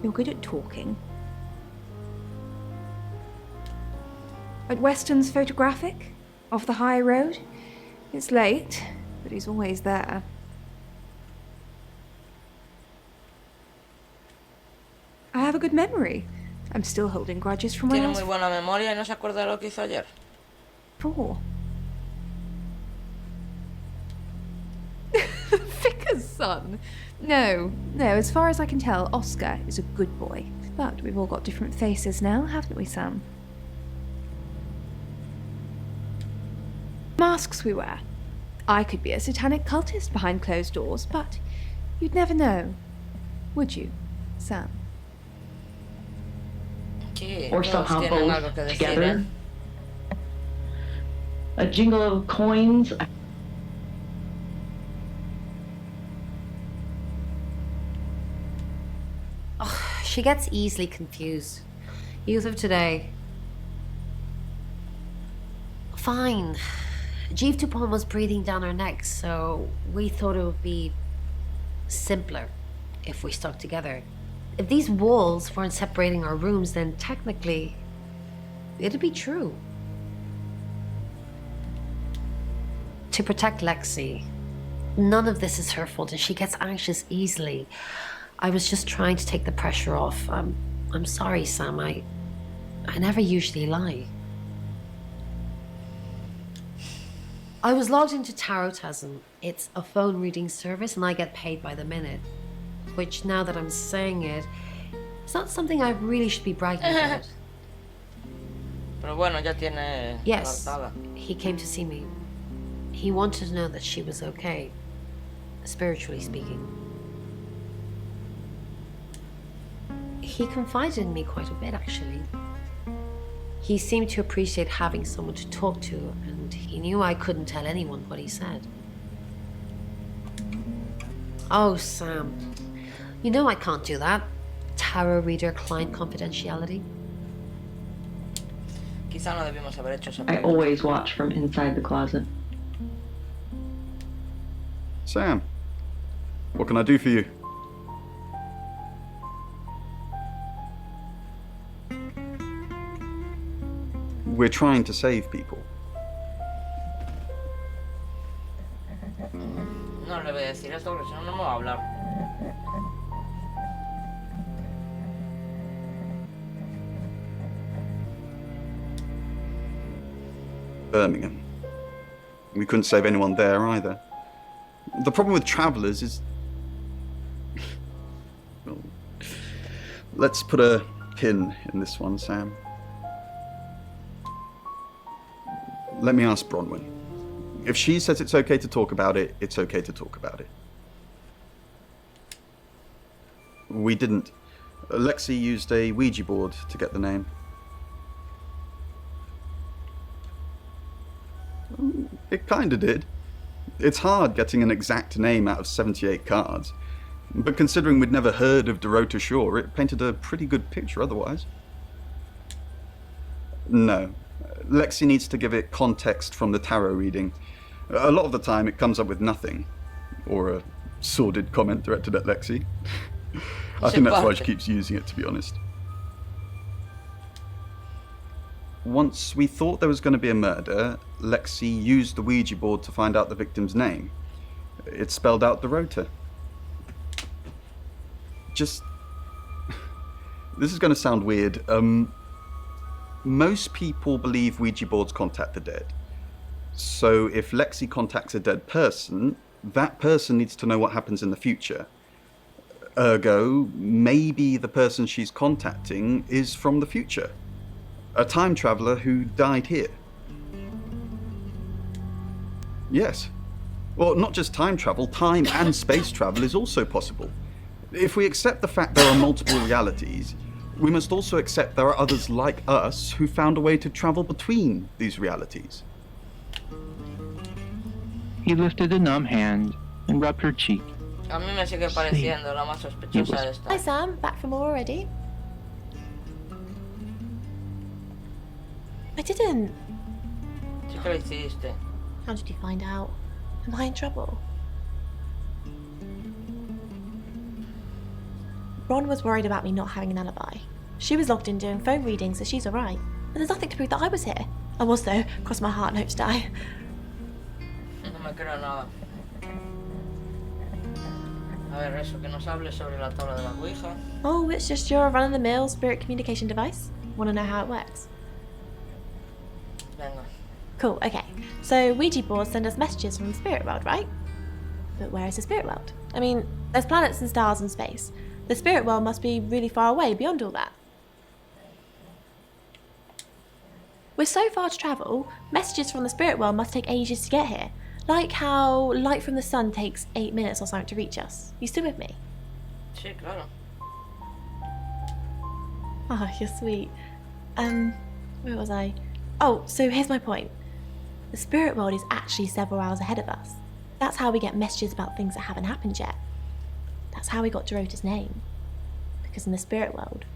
You're good at talking. At Weston's Photographic, off the high road. It's late, but he's always there. I have a good memory. I'm still holding grudges from when I Tiene was muy buena memoria y no se acuerda de lo que hizo ayer. 4. The vicar's son? No, as far as I can tell, Oscar is a good boy. But we've all got different faces now, haven't we, Sam? Masks we wear. I could be a satanic cultist behind closed doors, but you'd never know. Would you, Sam? Sí, Or todos somehow tienen algo both que decir, together. A jingle of coins. Oh, she gets easily confused. Youth of today. Fine. Jeeve Dupont was breathing down her neck, so we thought it would be simpler if we stuck together. If these walls weren't separating our rooms, then technically it'd be true. To protect Lexi. None of this is her fault, and she gets anxious easily. I was just trying to take the pressure off. I'm sorry, Sam. I never usually lie. I was logged into Tarotasm. It's a phone reading service, and I get paid by the minute. Which, now that I'm saying it, it's not something I really should be bragging about. Pero bueno, ya tiene Yes, adaptada. he came to see me. He wanted to know that she was okay, spiritually speaking. He confided in me quite a bit, actually. He seemed to appreciate having someone to talk to, and he knew I couldn't tell anyone what he said. Oh, Sam. You know I can't do that. Tarot reader client confidentiality. Quizá no debimos haber hecho esa I pregunta. always watch from inside the closet. Sam, what can I do for you? We're trying to save people. No le voy a decir esto porque si no, no me va a hablar. Birmingham. We couldn't save anyone there either. The problem with travellers is... Well, let's put a pin in this one, Sam. Let me ask Bronwyn. If she says it's okay to talk about it, it's okay to talk about it. We didn't. Lexi used a Ouija board to get the name. It kinda did. It's hard getting an exact name out of 78 cards. But considering we'd never heard of Dorota Shaw, it painted a pretty good picture otherwise. No. Lexi needs to give it context from the tarot reading. A lot of the time it comes up with nothing. Or a sordid comment directed at Lexi. I think that's why she keeps using it, to be honest. Once we thought there was going to be a murder, Lexi used the Ouija board to find out the victim's name. It spelled out Dorota. Just... This is going to sound weird. Most people believe Ouija boards contact the dead. So if Lexi contacts a dead person, that person needs to know what happens in the future. Ergo, maybe the person she's contacting is from the future. A time traveler who died here. Yes. Well, not just time travel, time and space travel is also possible. If we accept the fact there are multiple realities, we must also accept there are others like us who found a way to travel between these realities. He lifted a numb hand and rubbed her cheek. A mí me sigue pareciendo la más sospechosa de esta. Hi Sam, back from war already? I didn't. Sí que lo hiciste. How did you find out? Am I in trouble? Ron was worried about me not having an alibi. She was logged in doing phone readings, so she's alright. But there's nothing to prove that I was here. I was though, cross my heart and hope to die. No me creo nada. A ver, eso, que nos hables sobre la tabla de la Ouija. Oh, it's just your run-of-the-mill spirit communication device. Want to know how it works? Venga. Cool, okay. So Ouija boards send us messages from the spirit world, right? But where is the spirit world? I mean, there's planets and stars in space. The spirit world must be really far away beyond all that. With so far to travel, messages from the spirit world must take ages to get here. Like how light from the sun takes 8 minutes or something to reach us. You still with me? Sí, claro. Oh, you're sweet. Where was I? Oh, so here's my point. The spirit world is actually several hours ahead of us. That's how we get messages about things that haven't happened yet. That's how we got Dorota's name. Because in the spirit world,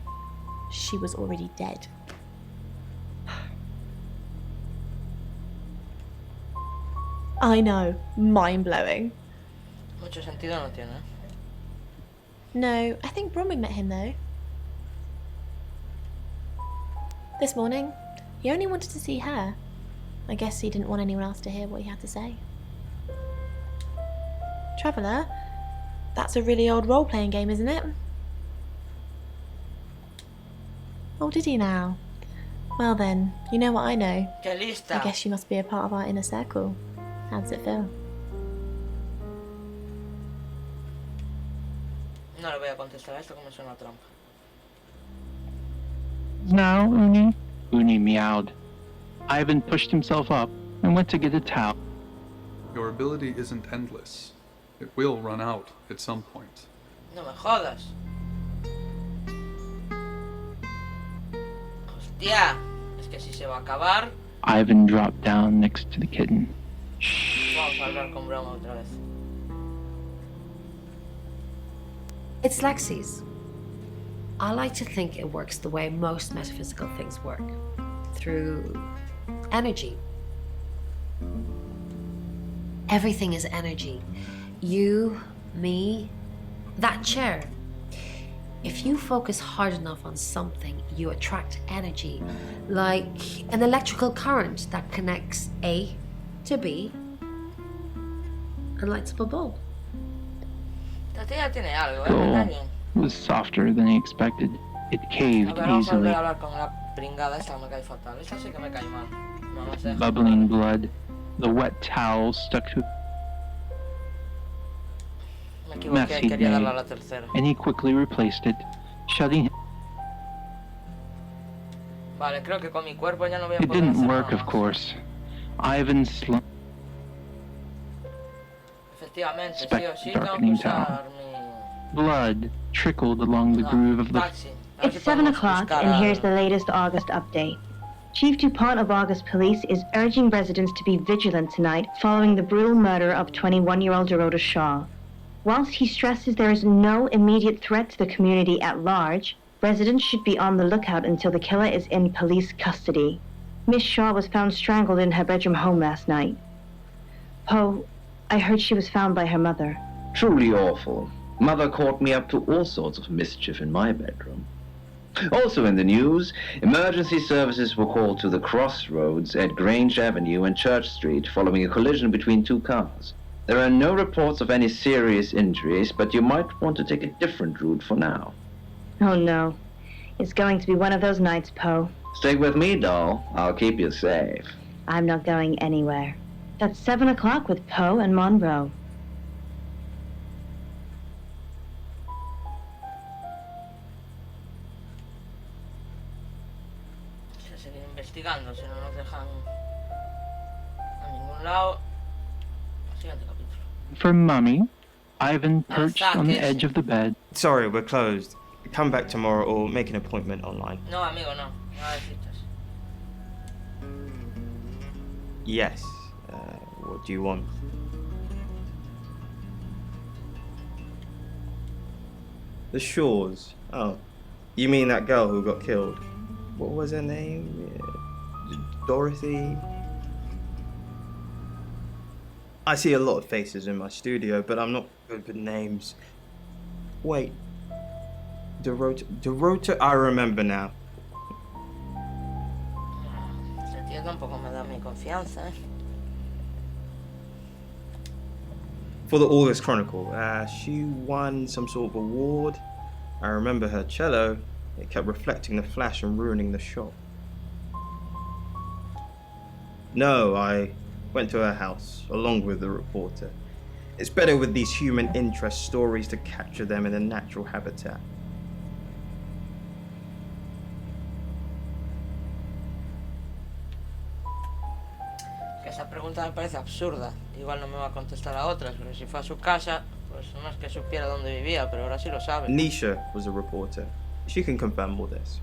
she was already dead. I know, mind-blowing. Mucho sentido no tiene. No, I think Bronwyn met him though. This morning, he only wanted to see her. I guess he didn't want anyone else to hear what he had to say. Traveller, that's a really old role-playing game, isn't it? Oh, did he now? Well then, you know what I know. ¡Qué lista! I guess you must be a part of our inner circle. How does it feel? No le voy a contestar a esto como suena trampa. Now, Uni? Uni meowed. Ivan pushed himself up and went to get a towel. Your ability isn't endless. It will run out at some point. No me jodas. Hostia, es que si se va a acabar. Ivan dropped down next to the kitten. Vamos a hablar con Broma otra vez. It's Lexi's. I like to think it works the way most metaphysical things work. Through energy. Everything is energy. You, me, that chair. If you focus hard enough on something, you attract energy, like an electrical current that connects A to B and lights up a bulb. La tía tiene algo, The está hole bien. was softer than he expected. It A caved ver, vamos a volver easily. a hablar con la pringada esta, me cae fatal. Esta sí que me cae mal. No me deja. Bubbling blood, the wet towel stuck to Me a mess equivoqué, he'd quería darle a made, la tercera. and he quickly replaced it, shutting. Vale, creo que con mi cuerpo ya no voy a It poder didn't hacer work, nada of más. course. Ivan slumped. Efectivamente, sí o sí Spectre tengo que darkening usar mi... Blood trickled along the groove of the. taxi. A ver It's si 7 podemos o'clock, buscar and a- here's the latest August update. Chief DuPont of August Police is urging residents to be vigilant tonight following the brutal murder of 21-year-old Dorota Shaw. Whilst he stresses there is no immediate threat to the community at large, residents should be on the lookout until the killer is in police custody. Miss Shaw was found strangled in her bedroom home last night. Poe, I heard she was found by her mother. Truly awful. Mother caught me up to all sorts of mischief in my bedroom. Also in the news, emergency services were called to the crossroads at Grange Avenue and Church Street following a collision between two cars. There are no reports of any serious injuries, but you might want to take a different route for now. Oh no. It's going to be one of those nights, Poe. Stay with me, doll. I'll keep you safe. I'm not going anywhere. That's 7 o'clock with Poe and Monroe. que seguir investigando, si no nos dejan a ningún lado. Siguiente capítulo. For Mummy, Ivan perched on the edge of the bed. Sorry, we're closed. Come back tomorrow or make an appointment online. No, amigo, no. Nada de citas. Yes. What do you want? The Shores. Oh. You mean that girl who got killed? What was her name? Dorothy? I see a lot of faces in my studio, but I'm not good with names. Wait. Dorota? I remember now. Este tío tampoco me da mi confianza, ¿eh? For the August Chronicle, she won some sort of award. I remember her cello. It kept reflecting the flash and ruining the shot. No, I went to her house, along with the reporter. It's better with these human interest stories to capture them in a natural habitat. Que esa pregunta me parece absurda. Igual no me va a contestar a otras, pero si fue a su casa, pues no es que supiera dónde vivía, pero ahora sí lo sabe. Nisha was a reporter. She can confirm all this.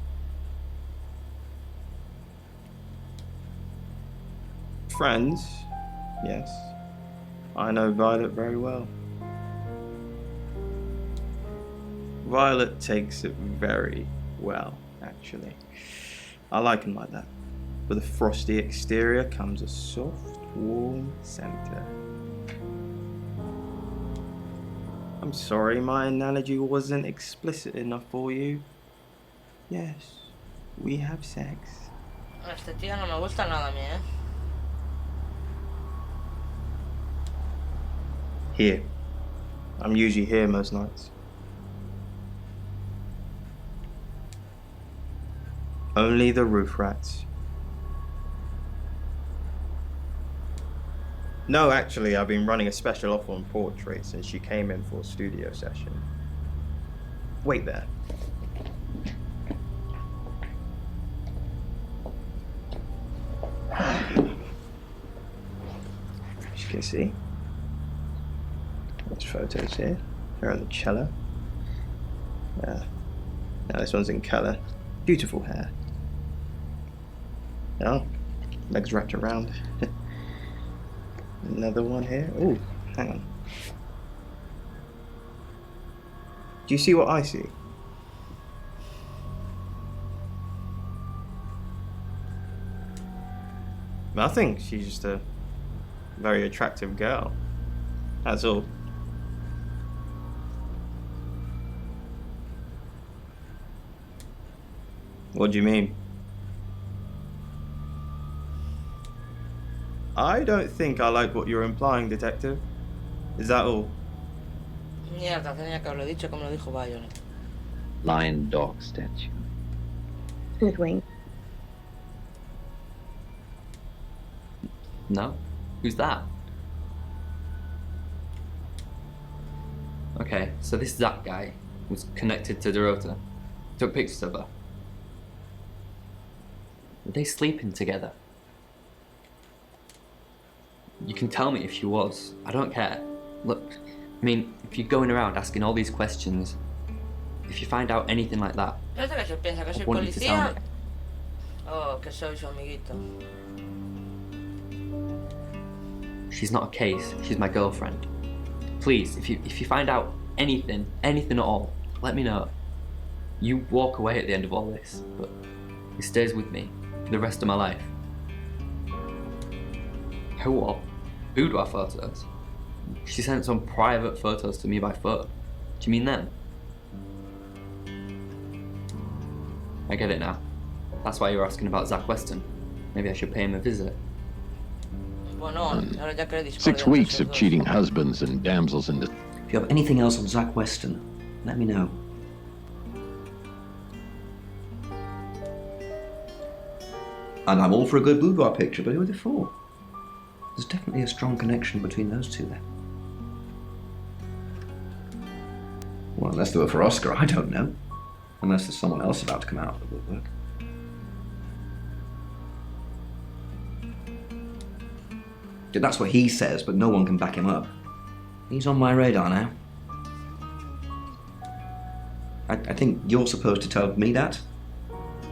Friends? Yes. I know Violet very well. Violet takes it very well, actually. I like him like that. With a frosty exterior comes a soft, warm center. I'm sorry my analogy wasn't explicit enough for you. Yes, we have sex. Este tío no me gusta nada a mí, ¿eh? Here. I'm usually here most nights. Only the roof rats. No, actually, I've been running a special offer on portraits since she came in for a studio session. Wait there. As you can see, there's photos here. Her on the cello. Now this one's in colour. Beautiful hair. Oh, legs wrapped around. Another one here. Oh, hang on. Do you see what I see? Nothing. She's just a very attractive girl. That's all. What do you mean? I don't think I like what you're implying, Detective. Is that all? Mierda, tenía que haberlo dicho como lo dijo Violet. Lion dog statue. With wing. No? Who's that? Okay, so this Zach guy was connected to Dorota. Took pictures of her. Were they sleeping together? You can tell me if she was. I don't care. Look, I mean, if you're going around asking all these questions, if you find out anything like that, ¿Piensa que se piensa que soy I want you to tell policía? me. Oh, que soy su amiguito. She's not a case. She's my girlfriend. Please, if you find out anything at all, let me know. You walk away at the end of all this, but it stays with me for the rest of my life. Who what? Who do our photos? She sent some private photos to me by phone. Do you mean them? I get it now. That's why you were asking about Zach Weston. Maybe I should pay him a visit. 6 weeks of cheating husbands and damsels in distress. If you have anything else on Zach Weston, let me know. And I'm all for a good boudoir picture, but who are they for? There's definitely a strong connection between those two there. Well, unless they were for Oscar, I don't know. Unless there's someone else about to come out of the woodwork. That's what he says, but no one can back him up. He's on my radar now. I think you're supposed to tell me that.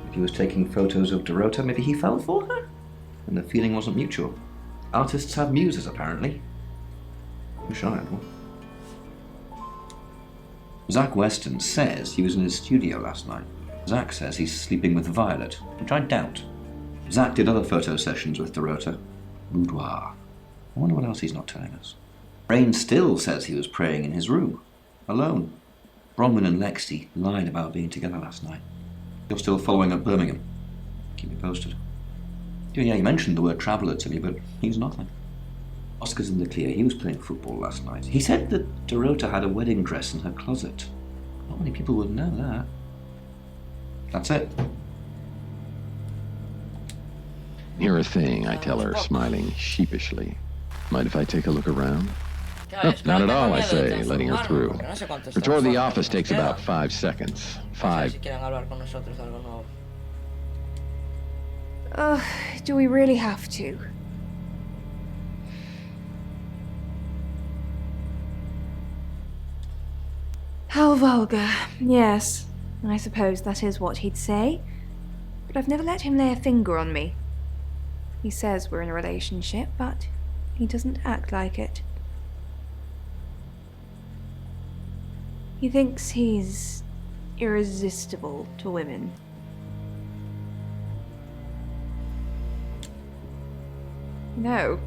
If he was taking photos of Dorota, maybe he fell for her? And the feeling wasn't mutual. Artists have muses, apparently. Wish I had one. Zach Weston says he was in his studio last night. Zach says he's sleeping with Violet, which I doubt. Zach did other photo sessions with Dorota. Boudoir. I wonder what else he's not telling us. Rain still says he was praying in his room, alone. Bronwyn and Lexi lied about being together last night. You're still following up Birmingham. Keep me posted. Yeah, you mentioned the word traveller to me, but he's nothing. Oscar's in the clear. He was playing football last night. He said that Dorota had a wedding dress in her closet. Not many people would know that. That's it. Hear a thing, I tell her, smiling sheepishly. Mind if I take a look around? Oh, not at all, I say, letting her through. Her tour of the office takes about 5 seconds. 5. Do we really have to? How vulgar. Yes, I suppose that is what he'd say. But I've never let him lay a finger on me. He says we're in a relationship, but he doesn't act like it. He thinks he's irresistible to women. No.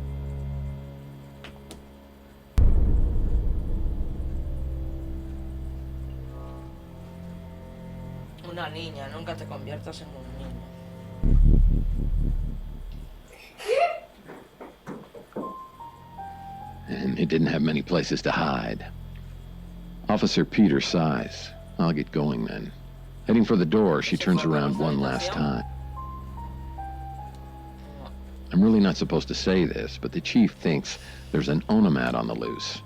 Una niña, nunca te conviertas en un niño. And it didn't have many places to hide. Officer Peter sighs. I'll get going then. Heading for the door, she turns around one last time. I'm really not supposed to say this, but the chief thinks there's an onomat on the loose.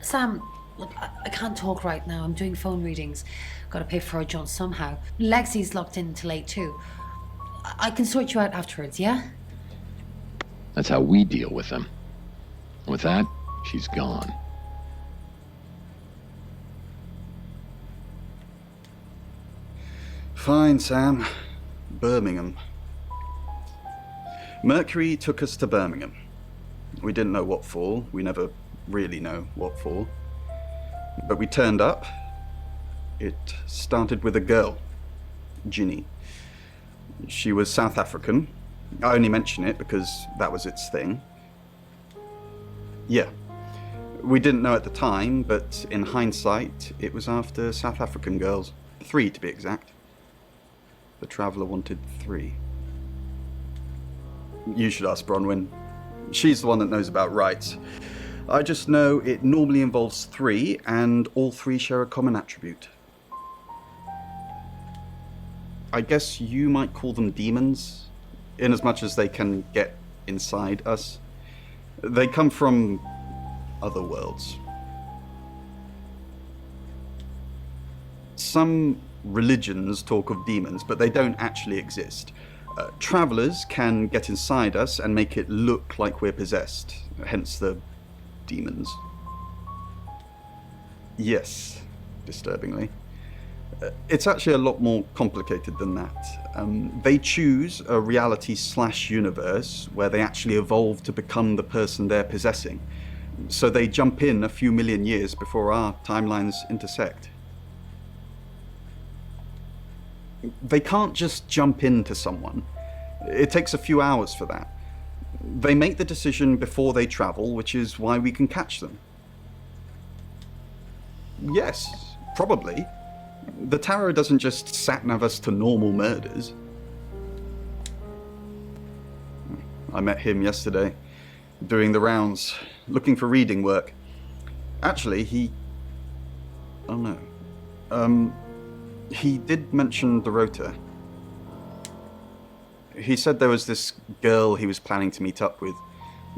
Sam, look, I can't talk right now. I'm doing phone readings. Gotta pay for a John somehow. Lexi's locked in till 8 too. I can sort you out afterwards, yeah? That's how we deal with them. With that, she's gone. Fine, Sam. Birmingham. Mercury took us to Birmingham. We didn't know what for. We never really know what for. But we turned up. It started with a girl, Ginny. She was South African. I only mention it because that was its thing. Yeah. We didn't know at the time, but in hindsight, it was after South African girls. 3 to be exact. The Traveller wanted 3. You should ask Bronwyn. She's the one that knows about rights. I just know it normally involves 3, and all 3 share a common attribute. I guess you might call them demons, in as much as they can get inside us. They come from other worlds. Some religions talk of demons, but they don't actually exist. Travellers can get inside us and make it look like we're possessed, hence the demons. Yes, disturbingly. It's actually a lot more complicated than that. They choose a reality/universe where they actually evolve to become the person they're possessing. So they jump in a few million years before our timelines intersect. They can't just jump into someone. It takes a few hours for that. They make the decision before they travel, which is why we can catch them. Yes, probably. The tarot doesn't just sat-nav us to normal murders. I met him yesterday, doing the rounds, looking for reading work. Actually, oh no. He did mention Dorota. He said there was this girl he was planning to meet up with.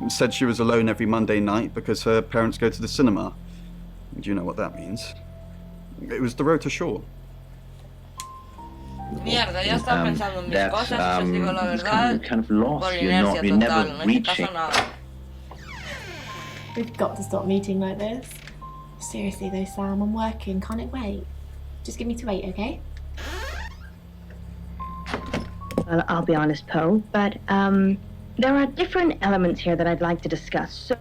Said she was alone every Monday night because her parents go to the cinema. Do you know what that means? It was Dorota Shaw. Mierda, ya estaba pensando en mis that cosas, si os digo la it's verdad, kind of lost. por You're inercia never total, no hice reaching. caso a nada. We've got to stop meeting like this. Seriously though, Sam, I'm working. Can't it wait? Just give me to 8, okay? Well, I'll be honest, Poe, but there are different elements here that I'd like to discuss. So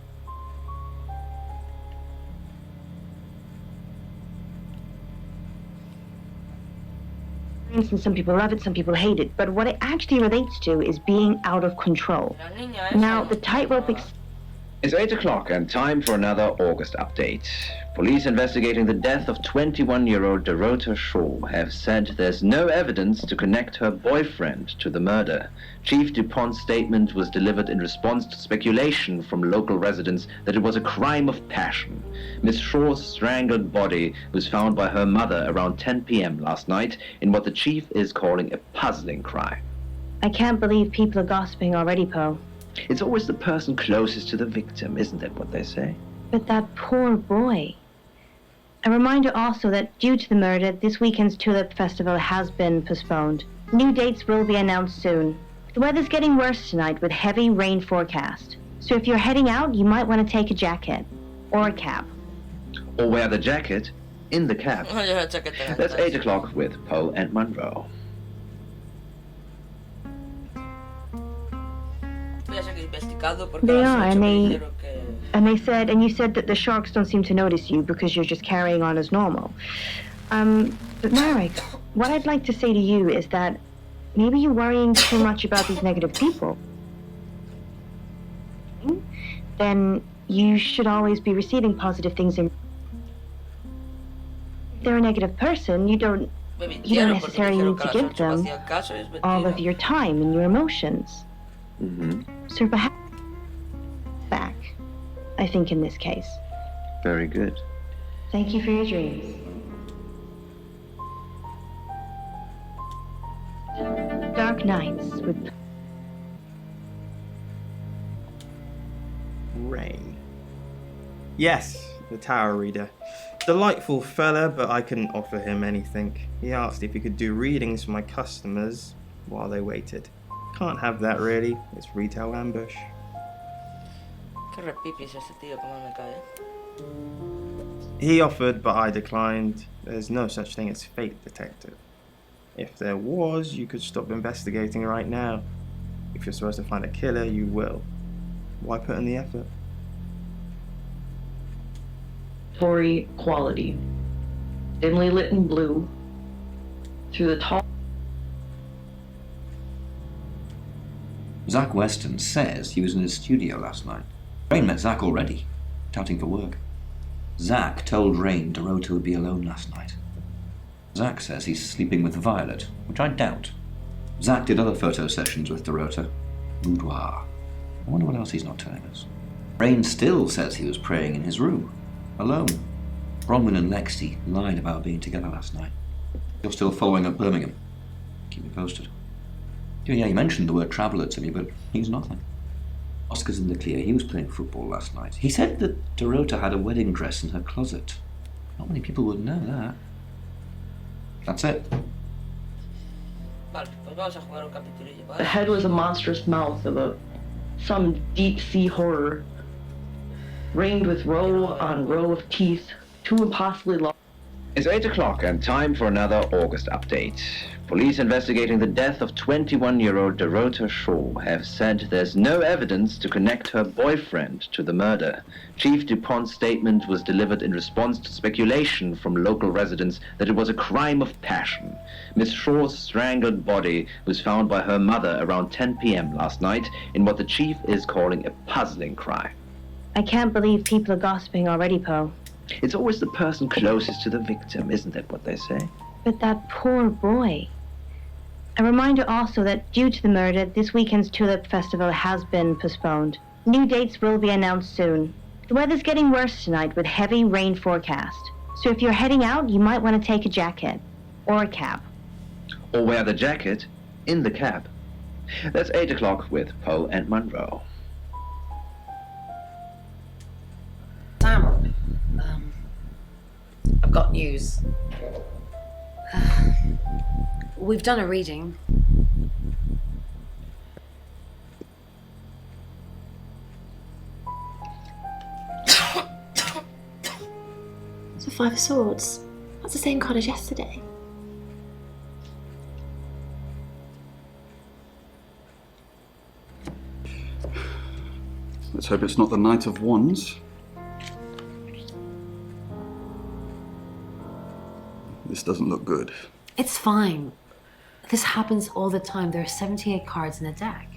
for instance, some people love it, some people hate it, but what it actually relates to is being out of control. Now, the tightrope It's 8 o'clock and time for another August update. Police investigating the death of 21-year-old Dorota Shaw have said there's no evidence to connect her boyfriend to the murder. Chief DuPont's statement was delivered in response to speculation from local residents that it was a crime of passion. Miss Shaw's strangled body was found by her mother around 10 p.m. last night in what the chief is calling a puzzling crime. I can't believe people are gossiping already, Poe. It's always the person closest to the victim, isn't that what they say? But that poor boy. A reminder also that due to the murder, this weekend's Tulip Festival has been postponed. New dates will be announced soon. The weather's getting worse tonight with heavy rain forecast. So if you're heading out, you might want to take a jacket. Or a cap. Or wear the jacket in the cab. That's 8 o'clock with Poe and Monroe. They are, and they said, and you said that the sharks don't seem to notice you because you're just carrying on as normal. But Marek, what I'd like to say to you is that maybe you're worrying too much about these negative people. Then you should always be receiving positive things. If they're a negative person, you don't necessarily need to give them all of your time and your emotions. So perhaps back, I think, in this case. Very good. Thank you for your dreams. Dark nights with Rain. Yes, the Tower Reader. Delightful fella, but I couldn't offer him anything. He asked if he could do readings for my customers while they waited. Can't have that really, it's retail ambush. He offered, but I declined. There's no such thing as fate, detective. If there was, you could stop investigating right now. If you're supposed to find a killer, you will. Why put in the effort? Tory quality. Dimly lit in blue. Through the tall. Zach Weston says he was in his studio last night. Rain met Zach already, touting for work. Zach told Rain Dorota would be alone last night. Zach says he's sleeping with Violet, which I doubt. Zach did other photo sessions with Dorota. Boudoir. I wonder what else he's not telling us. Rain still says he was praying in his room, alone. Bronwyn and Lexi lied about being together last night. You're still following up Birmingham. Keep me posted. Yeah, he mentioned the word traveller to me, but he's nothing. Oscar's in the clear. He was playing football last night. He said that Dorota had a wedding dress in her closet. Not many people would know that. That's it. The head was a monstrous mouth of some deep-sea horror, ringed with row on row of teeth, too impossibly long. It's 8 o'clock and time for another August update. Police investigating the death of 21-year-old Dorota Shaw have said there's no evidence to connect her boyfriend to the murder. Chief DuPont's statement was delivered in response to speculation from local residents that it was a crime of passion. Miss Shaw's strangled body was found by her mother around 10 p.m. last night in what the chief is calling a puzzling crime. I can't believe people are gossiping already, Poe. It's always the person closest to the victim, isn't that what they say? But that poor boy. A reminder also that due to the murder, this weekend's Tulip Festival has been postponed. New dates will be announced soon. The weather's getting worse tonight with heavy rain forecast. So if you're heading out, you might want to take a jacket. Or a cap. Or wear the jacket in the cab. That's 8 o'clock with Poe and Monroe. Sam, I've got news. We've done a reading. It's a 5 of Swords. That's the same card as yesterday. Let's hope it's not the Knight of Wands. This doesn't look good. It's fine. This happens all the time. There are 78 cards in a deck.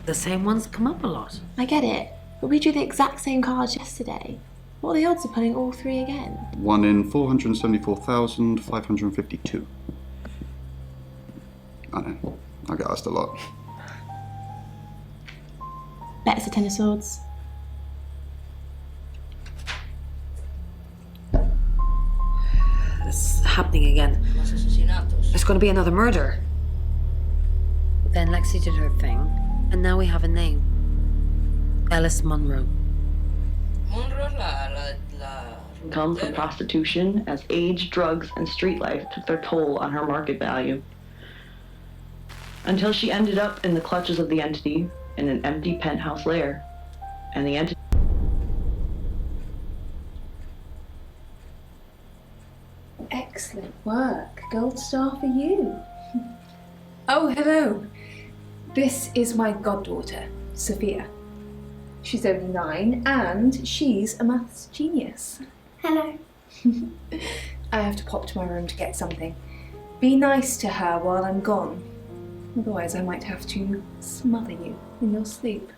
The same ones come up a lot. I get it, but we drew the exact same cards yesterday. What are the odds of pulling all 3 again? 1 in 474,552. I know, I get asked a lot. Bet it's a 10 of Swords. It's happening again. There's going to be another murder. Then Lexi did her thing, and now we have a name. Alice Munro. Come from prostitution as age, drugs, and street life took their toll on her market value. Until she ended up in the clutches of the entity in an empty penthouse lair. And the entity... Excellent work. Gold star for you. Oh, hello. This is my goddaughter, Sophia. She's only 9 and she's a maths genius. Hello. I have to pop to my room to get something. Be nice to her while I'm gone. Otherwise I might have to smother you in your sleep.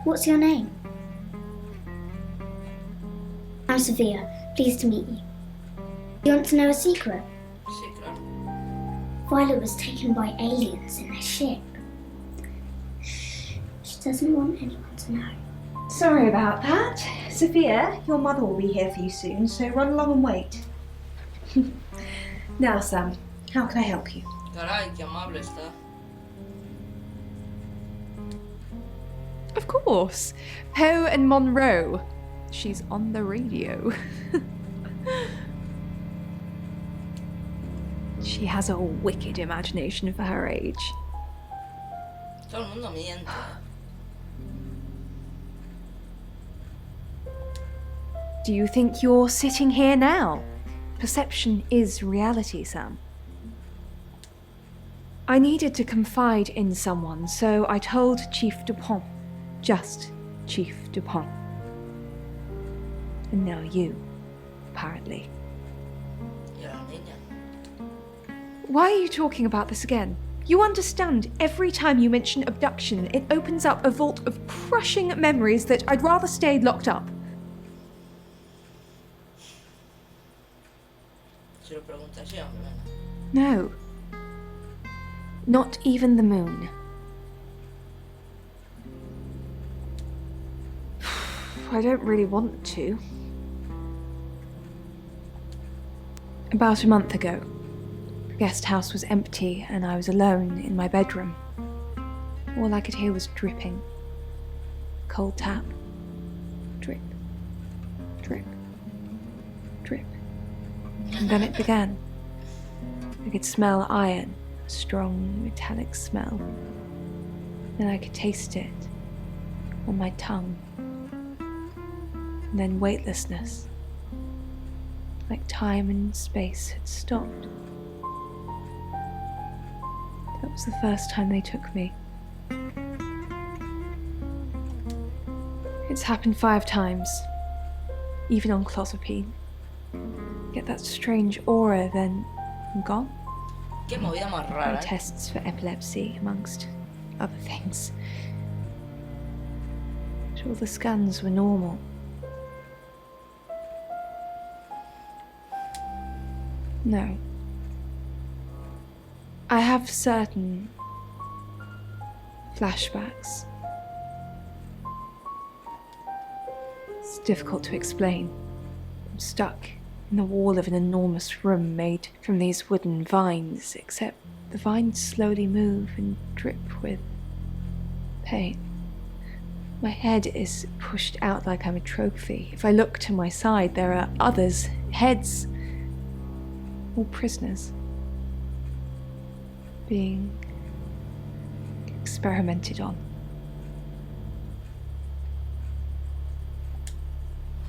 What's your name? I'm Sophia. Pleased to meet you. You want to know a secret? Violet was taken by aliens in their ship. Shh. She doesn't want anyone to know. Sorry about that. Sophia, your mother will be here for you soon, so run along and wait. Now, Sam, how can I help you? Caray, qué amable está. Of course. Poe and Monroe. She's on the radio. She has a wicked imagination for her age. Todo el mundo miente. Do you think you're sitting here now? Perception is reality, Sam. I needed to confide in someone, so I told Chief Dupont. Just Chief Dupont. And now you, apparently. Why are you talking about this again? You understand, every time you mention abduction, it opens up a vault of crushing memories that I'd rather stayed locked up. No. Not even the moon. I don't really want to. About a month ago, the guest house was empty and I was alone in my bedroom. All I could hear was dripping. Cold tap. Drip. Drip. Drip. And then it began. I could smell iron, a strong metallic smell. Then I could taste it on my tongue. And then weightlessness, like time and space had stopped. That was the first time they took me. It's happened 5 times, even on clozapine. Get that strange aura, then I'm gone. Qué movida más rara. Tests for epilepsy, amongst other things. But all the scans were normal. No. I have certain flashbacks. It's difficult to explain. I'm stuck in the wall of an enormous room made from these wooden vines, except the vines slowly move and drip with pain. My head is pushed out like I'm a trophy. If I look to my side, there are others, heads, all prisoners, being experimented on.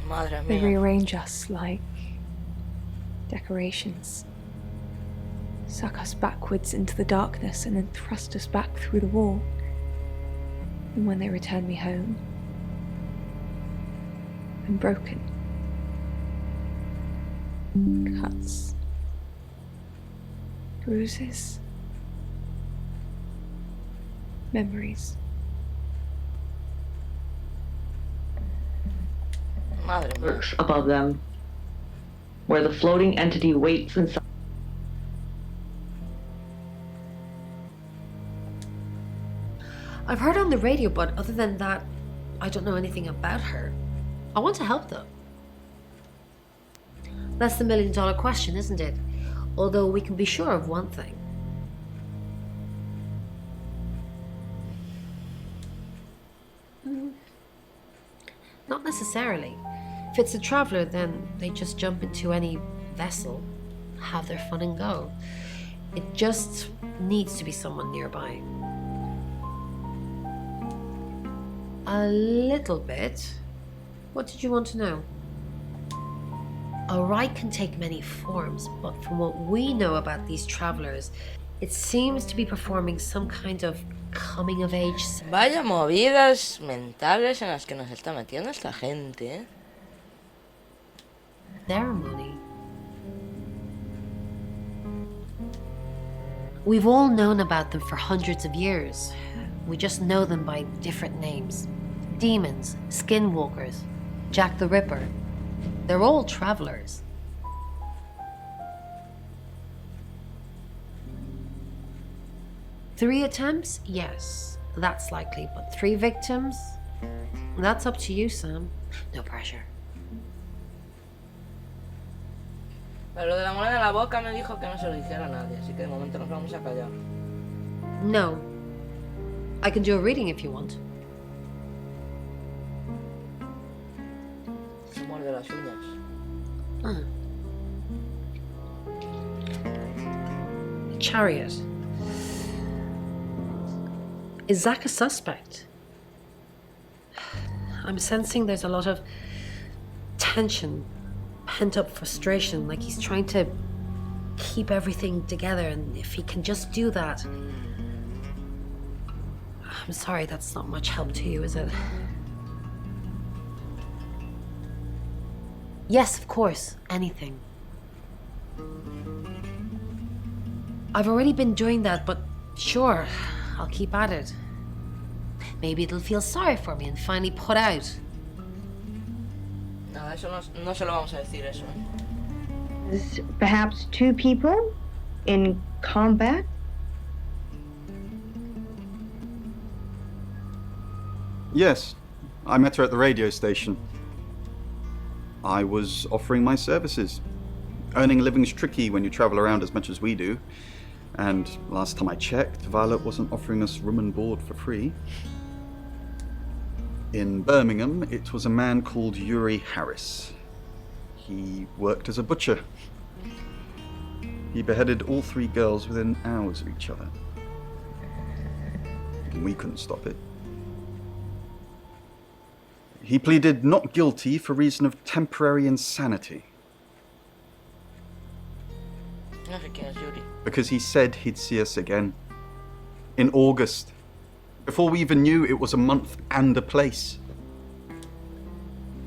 Madre They mía. rearrange us like decorations, suck us backwards into the darkness and then thrust us back through the wall. And when they return me home, I'm broken. Cuts. Bruises. Memories. Madre mía. Lurks above them, where the floating entity waits inside. I've heard on the radio, but other than that, I don't know anything about her. I want to help though. That's the million-dollar question, isn't it? Although we can be sure of one thing. Not necessarily. If it's a traveler, then they just jump into any vessel, have their fun and go. It just needs to be someone nearby. A little bit. What did you want to know? A rite can take many forms, but from what we know about these travelers, it seems to be performing some kind of coming of age. Vaya movidas mentales en las que nos está metiendo esta gente, ¿eh? Ceremony. We've all known about them for hundreds of years. We just know them by different names. Demons, skinwalkers, Jack the Ripper. They're all travelers. Three attempts? Yes, that's likely. But 3 victims? That's up to you, Sam. No pressure. Pero lo de la moneda en la boca me dijo que no se lo dijera a nadie, así que de momento nos vamos a callar. No. I can do a reading if you want. Se muerde las uñas. Chariot. Is Zach a suspect? I'm sensing there's a lot of tension, pent-up frustration, like he's trying to keep everything together, and if he can just do that... I'm sorry, that's not much help to you, is it? Yes, of course, anything. I've already been doing that, but sure, I'll keep at it. Maybe it'll feel sorry for me and finally put out. Nada, eso no se lo vamos a decir, eso. Perhaps 2 people in combat? Yes, I met her at the radio station. I was offering my services. Earning a living's tricky when you travel around as much as we do. And last time I checked, Violet wasn't offering us room and board for free. In Birmingham, it was a man called Yuri Harris. He worked as a butcher. He beheaded all 3 girls within hours of each other. And we couldn't stop it. He pleaded not guilty for reason of temporary insanity. No sé quién es Yuri. Because he said he'd see us again. In August. Before we even knew it was a month and a place.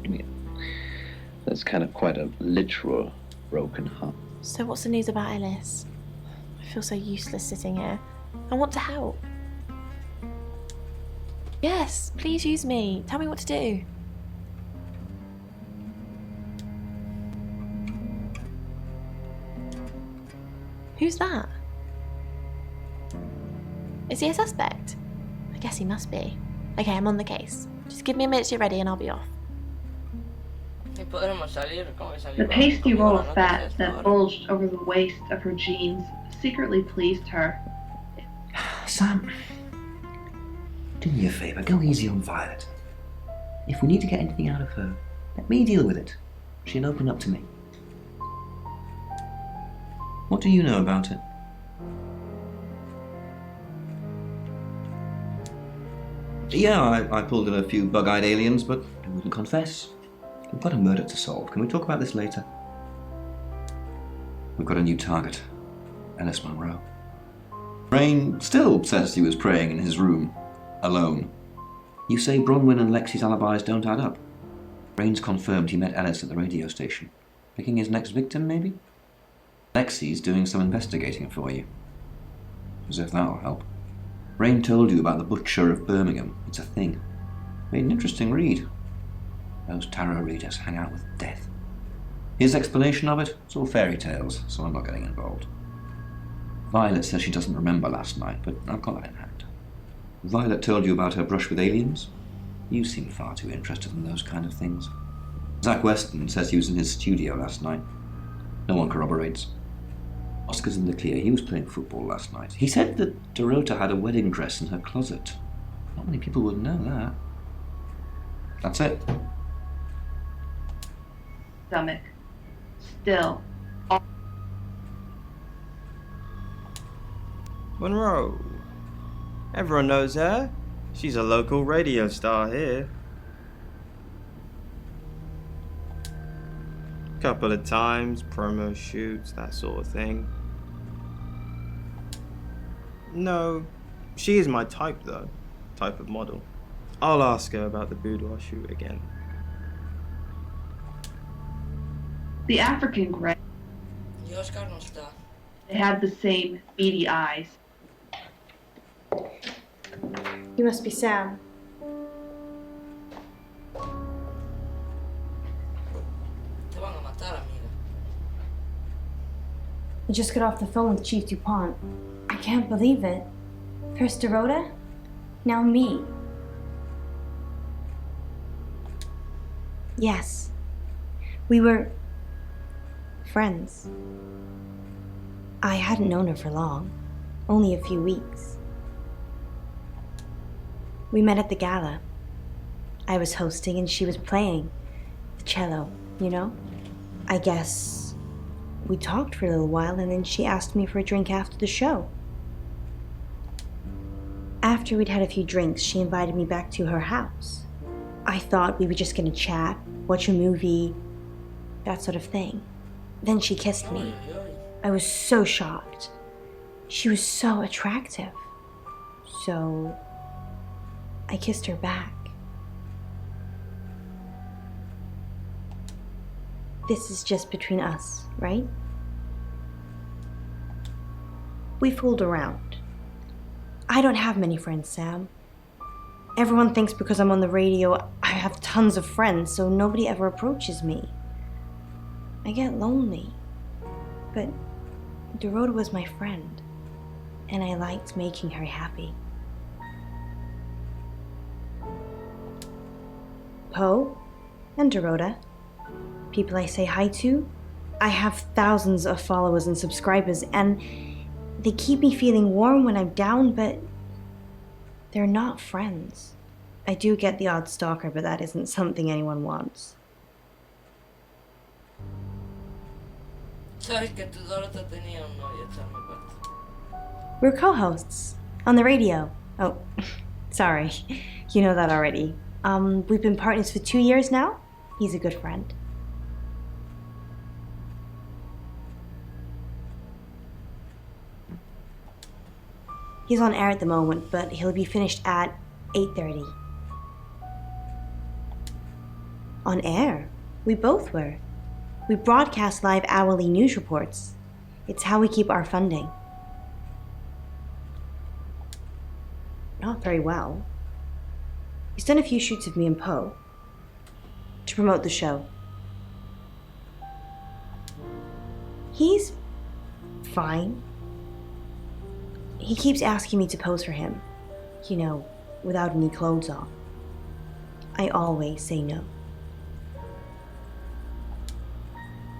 Yeah. That's kind of quite a literal broken heart. So what's the news about Ellis? I feel so useless sitting here. I want to help. Yes, please use me. Tell me what to do. Who's that? Is he a suspect? I guess he must be. Okay, I'm on the case. Just give me a minute to get ready and I'll be off. The pasty roll of fat that bulged over the waist of her jeans secretly pleased her. Sam, do me a favour, go easy on Violet. If we need to get anything out of her, let me deal with it. She'll open up to me. What do you know about it? Yeah, I pulled in a few bug-eyed aliens, but I wouldn't confess. We've got a murder to solve. Can we talk about this later? We've got a new target. Ellis Monroe. Rain still says he was praying in his room, alone. You say Bronwyn and Lexi's alibis don't add up. Rain's confirmed he met Ellis at the radio station. Picking his next victim, maybe? Lexi's doing some investigating for you. As if that'll help. Rain told you about the Butcher of Birmingham. It's a thing. Made an interesting read. Those tarot readers hang out with death. His explanation of it? It's all fairy tales, so I'm not getting involved. Violet says she doesn't remember last night, but I've got that in hand. Violet told you about her brush with aliens? You seem far too interested in those kind of things. Zach Weston says he was in his studio last night. No one corroborates. Oscar's in the clear. He was playing football last night. He said that Dorota had a wedding dress in her closet. Not many people would know that. That's it. Stomach. Still. Monroe. Everyone knows her. She's a local radio star here. Couple of times, promo shoots, that sort of thing. No, she is my type though. Type of model. I'll ask her about the boudoir shoot again. The African gray. They have the same beady eyes. You must be Sam. I just got off the phone with Chief DuPont. I can't believe it. First Dorota, now me. Yes, we were friends. I hadn't known her for long, only a few weeks. We met at the gala. I was hosting and she was playing the cello, you know? I guess we talked for a little while and then she asked me for a drink after the show. After we'd had a few drinks, she invited me back to her house. I thought we were just gonna chat, watch a movie, that sort of thing. Then she kissed me. I was so shocked. She was so attractive. So I kissed her back. This is just between us, right? We fooled around. I don't have many friends, Sam. Everyone thinks because I'm on the radio, I have tons of friends, so nobody ever approaches me. I get lonely. But Dorota was my friend, and I liked making her happy. Poe and Dorota, people I say hi to. I have thousands of followers and subscribers, and they keep me feeling warm when I'm down, but they're not friends. I do get the odd stalker, but that isn't something anyone wants. We're co-hosts on the radio. Oh, sorry. You know that already. We've been partners for 2 years now. He's a good friend. He's on air at the moment, but he'll be finished at 8:30. On air? We both were. We broadcast live hourly news reports. It's how we keep our funding. Not very well. He's done a few shoots of me and Poe to promote the show. He's fine. He keeps asking me to pose for him, you know, without any clothes on. I always say no.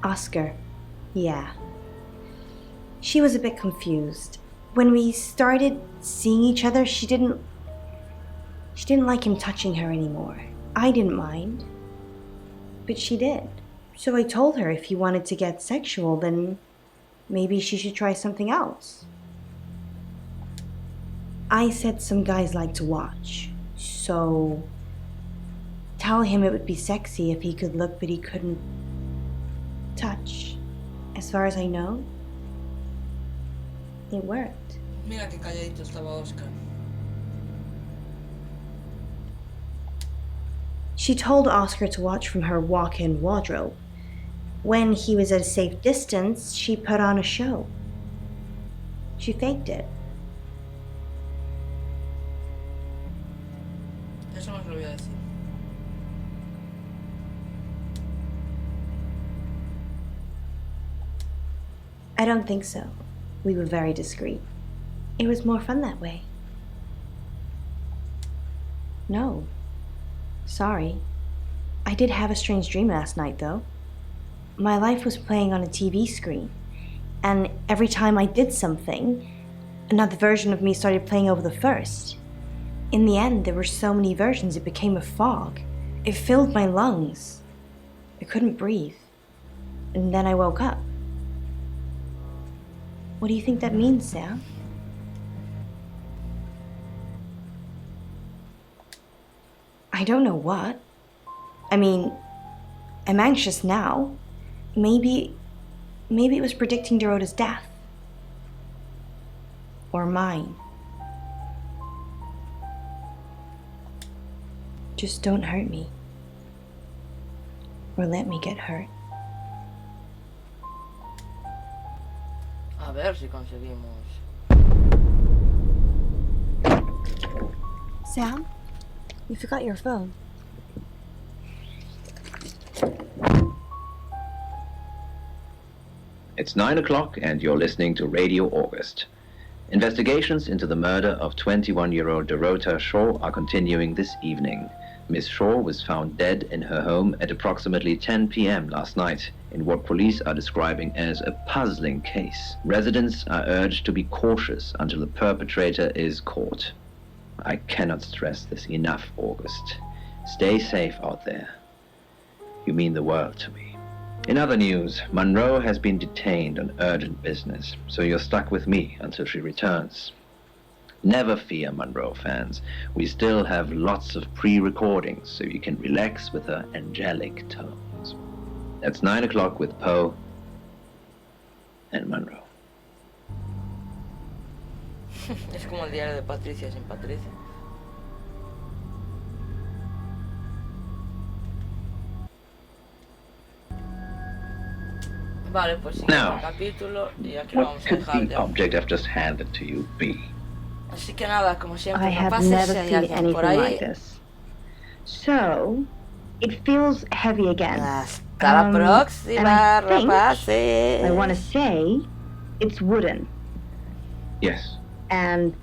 Oscar, yeah. She was a bit confused. When we started seeing each other, she didn't like him touching her anymore. I didn't mind, but she did. So I told her if he wanted to get sexual, then maybe she should try something else. I said some guys like to watch, so tell him it would be sexy if he could look but he couldn't touch. As far as I know, it worked. Mira qué calladito estaba Oscar. She told Oscar to watch from her walk-in wardrobe. When he was at a safe distance, she put on a show. She faked it. Eso no se lo voy a decir. I don't think so. We were very discreet. It was more fun that way. No. Sorry. I did have a strange dream last night, though. My life was playing on a TV screen, and every time I did something, another version of me started playing over the first. In the end, there were so many versions it became a fog. It filled my lungs. I couldn't breathe. And then I woke up. What do you think that means, Sam? I don't know what. I mean, I'm anxious now. Maybe it was predicting Dorota's death. Or mine. Just don't hurt me. Or let me get hurt. A ver si conseguimos. Sam, you forgot your phone. It's 9 o'clock and you're listening to Radio August. Investigations into the murder of 21-year-old Dorota Shaw are continuing this evening. Miss Shaw was found dead in her home at approximately 10 p.m. last night in what police are describing as a puzzling case. Residents are urged to be cautious until the perpetrator is caught. I cannot stress this enough, August. Stay safe out there. You mean the world to me. In other news, Monroe has been detained on urgent business, so you're stuck with me until she returns. Never fear, Monroe fans. We still have lots of pre-recordings, so you can relax with her angelic tones. That's 9 o'clock with Poe and Monroe. Es como el diario de Patricia sin Patricia. Vale, pues siguiente capítulo y aquí lo vamos a dejar. What could the object I've just handed to you be? Así que nada, como siempre, I have pases never si hay seen alguien por anything ahí. like this. So, it feels heavy again. Hasta la próxima, rapaces. I want to say it's wooden. Yes. And